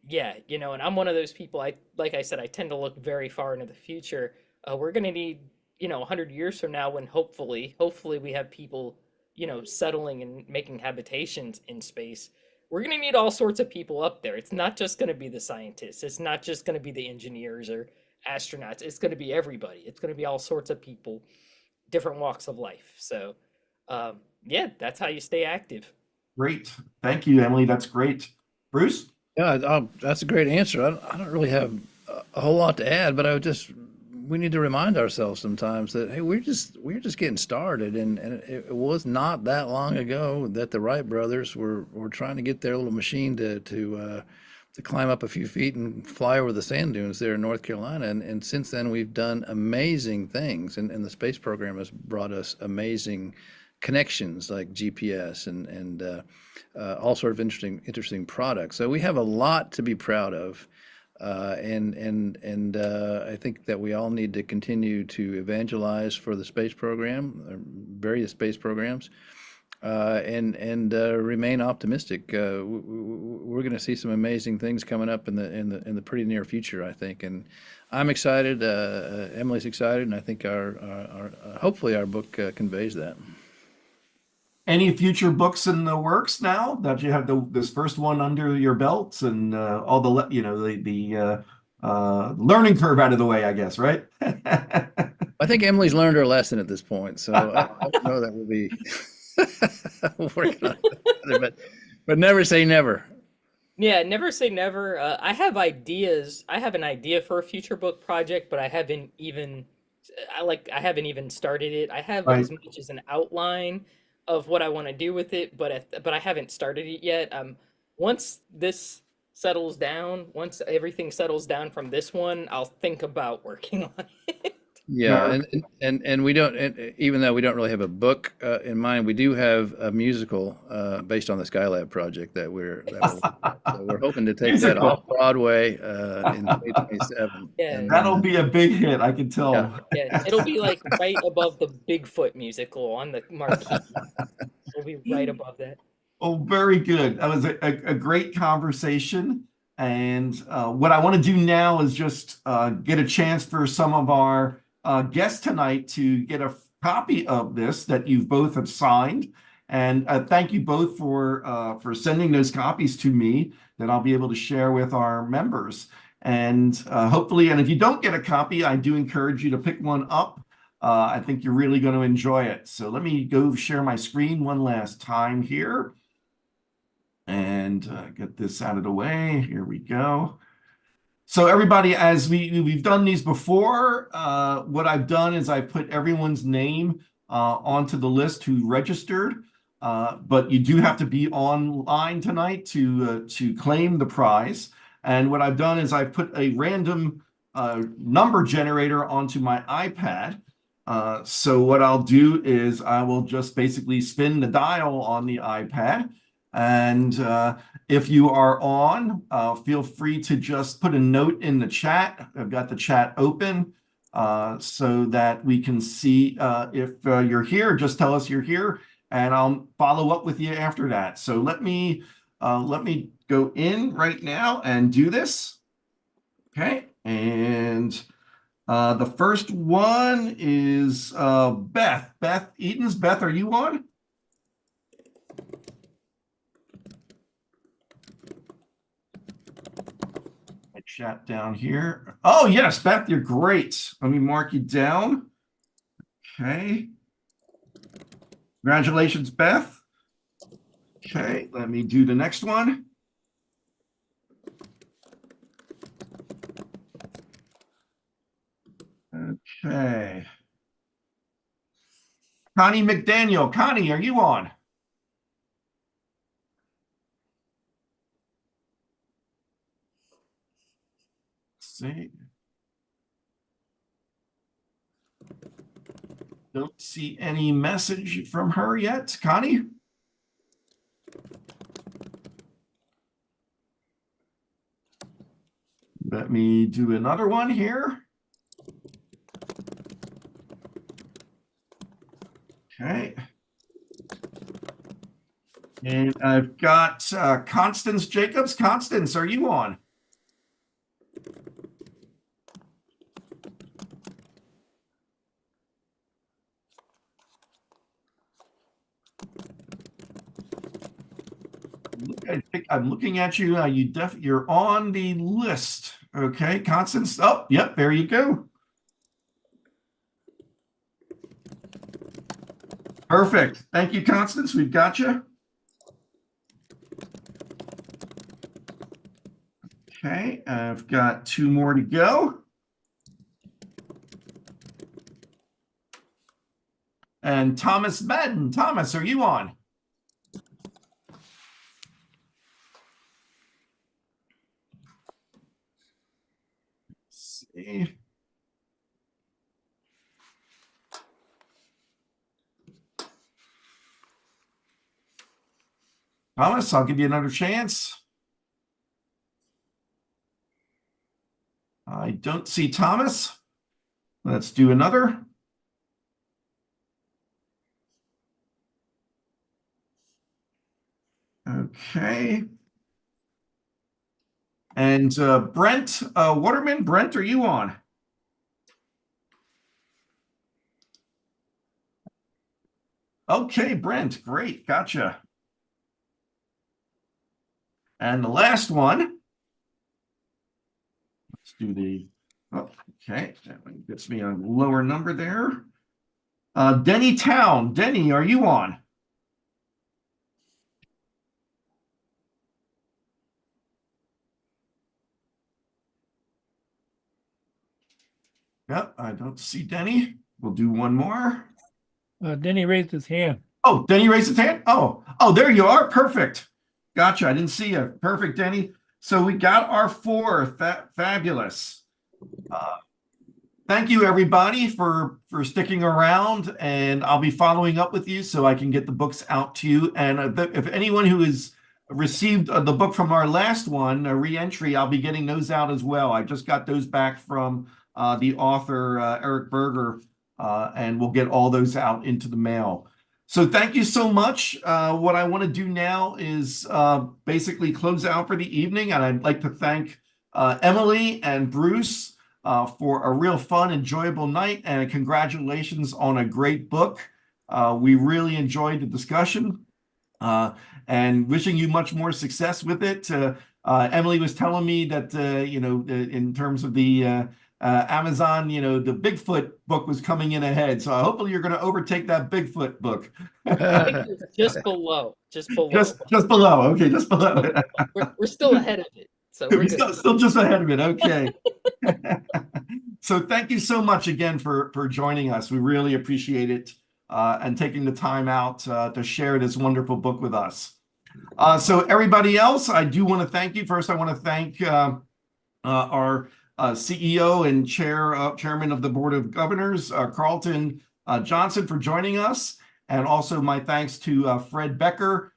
yeah, and I'm one of those people. Like I said, I tend to look very far into the future. We're gonna need 100 years from now, when hopefully we have people settling and making habitations in space. We're gonna need all sorts of people up there. It's not just gonna be the scientists. It's not just gonna be the engineers or astronauts. It's gonna be everybody. It's gonna be all sorts of people, different walks of life. So yeah, that's how you stay active. Great. Thank you, Emily. That's great. Bruce? Yeah, that's a great answer. I don't really have a whole lot to add, but we need to remind ourselves sometimes that, hey, we're just getting started, and it was not that long ago that the Wright brothers were trying to get their little machine to climb up a few feet and fly over the sand dunes there in North Carolina, and since then we've done amazing things, and the space program has brought us amazing connections like GPS and all sort of interesting products. So we have a lot to be proud of. And I think that we all need to continue to evangelize for the space program, various space programs, and remain optimistic. We're going to see some amazing things coming up in the pretty near future, I think. And I'm excited. Emily's excited, and I think hopefully our book conveys that. Any future books in the works now that you have this first one under your belts and all the learning curve out of the way, I guess, right? I think Emily's learned her lesson at this point, so I don't know that we'll be working on it together, but never say never. Yeah, never say never. I have ideas. I have an idea for a future book project, but I haven't even started it. I have Right. as much as an outline of what I want to do with it, but I haven't started it yet. Once this settles down, once everything settles down from this one, I'll think about working on it. Yeah, and we don't, and even though we don't really have a book in mind, we do have a musical based on the Skylab project so we're hoping to take that Musical. off Broadway in 2027. Yeah. And That'll then, be a big hit, I can tell. Yeah. Yeah, it'll be like right above the Bigfoot musical on the marquee. It'll be right above that. Oh, very good. That was a great conversation. And what I want to do now is just get a chance for some of our guests tonight to get a copy of this that you both have signed. And thank you both for sending those copies to me that I'll be able to share with our members. And hopefully, and if you don't get a copy, I do encourage you to pick one up. I think you're really going to enjoy it. So let me go share my screen one last time here. And get this out of the way. Here we go. So everybody, as we've done these before, what I've done is I put everyone's name onto the list who registered. But you do have to be online tonight to claim the prize. And what I've done is I've put a random number generator onto my iPad. So what I'll do is I will just basically spin the dial on the iPad. And if you are on, feel free to just put a note in the chat. I've got the chat open so that we can see if you're here. Just tell us you're here, and I'll follow up with you after that. So let me go in right now and do this. Okay, and the first one is Beth. Beth Eatons. Beth, are you on? Chat down here. Oh, yes, Beth, you're great. Let me mark you down. Okay. Congratulations, Beth. Okay, let me do the next one. Okay. Connie McDaniel. Connie, are you on? See. Don't see any message from her yet. Connie? Let me do another one here. Okay. And I've got Constance Jacobs. Constance, are you on? I'm looking at you. You're on the list. Okay, Constance. Oh, yep, there you go. Perfect. Thank you, Constance. We've got you. Okay, I've got two more to go. And Thomas Madden. Thomas, are you on? Let's see. Thomas, I'll give you another chance. I don't see Thomas. Let's do another. Okay. And Brent Waterman. Brent, are you on? Okay, Brent, great, gotcha. And the last one. Let's do the, oh, okay, that one gets me a lower number there. Denny Town. Denny, are you on? Yep, I don't see Denny. We'll do one more. Denny raised his hand. Oh, Denny raised his hand. Oh, there you are. Perfect. Gotcha. I didn't see you. Perfect, Denny. So we got our four. Fabulous. thank you everybody for sticking around, and I'll be following up with you so I can get the books out to you. And if anyone who has received the book from our last one, a re-entry, I'll be getting those out as well. I just got those back from the author Eric Berger, and we'll get all those out into the mail. So thank you so much. What I want to do now is basically close out for the evening, and I'd like to thank Emily and Bruce for a real fun, enjoyable night, and congratulations on a great book. We really enjoyed the discussion, and wishing you much more success with it. Emily was telling me that, in terms of the Amazon, the Bigfoot book was coming in ahead. So hopefully you're going to overtake that Bigfoot book. I think it's just below. Just below. Just below. Okay, just below. We're still ahead of it. So we're good. Still just ahead of it. Okay. So thank you so much again for joining us. We really appreciate it, and taking the time out to share this wonderful book with us. So everybody else, I do want to thank you. First, I want to thank our CEO and chairman of the Board of Governors, Carlton Johnson, for joining us. And also my thanks to Fred Becker,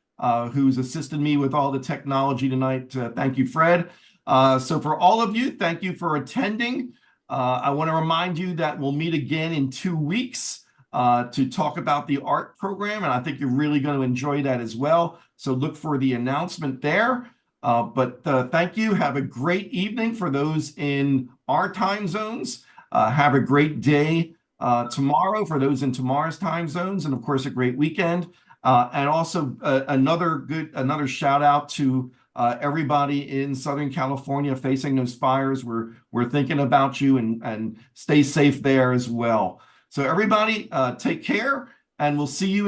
who's assisted me with all the technology tonight. Thank you, Fred. So for all of you, thank you for attending. I want to remind you that we'll meet again in 2 weeks to talk about the art program, and I think you're really going to enjoy that as well. So look for the announcement there. But thank you. Have a great evening for those in our time zones. Have a great day tomorrow for those in tomorrow's time zones, and of course a great weekend. And also another shout out to everybody in Southern California facing those fires. We're thinking about you, and stay safe there as well. So everybody, take care, and we'll see you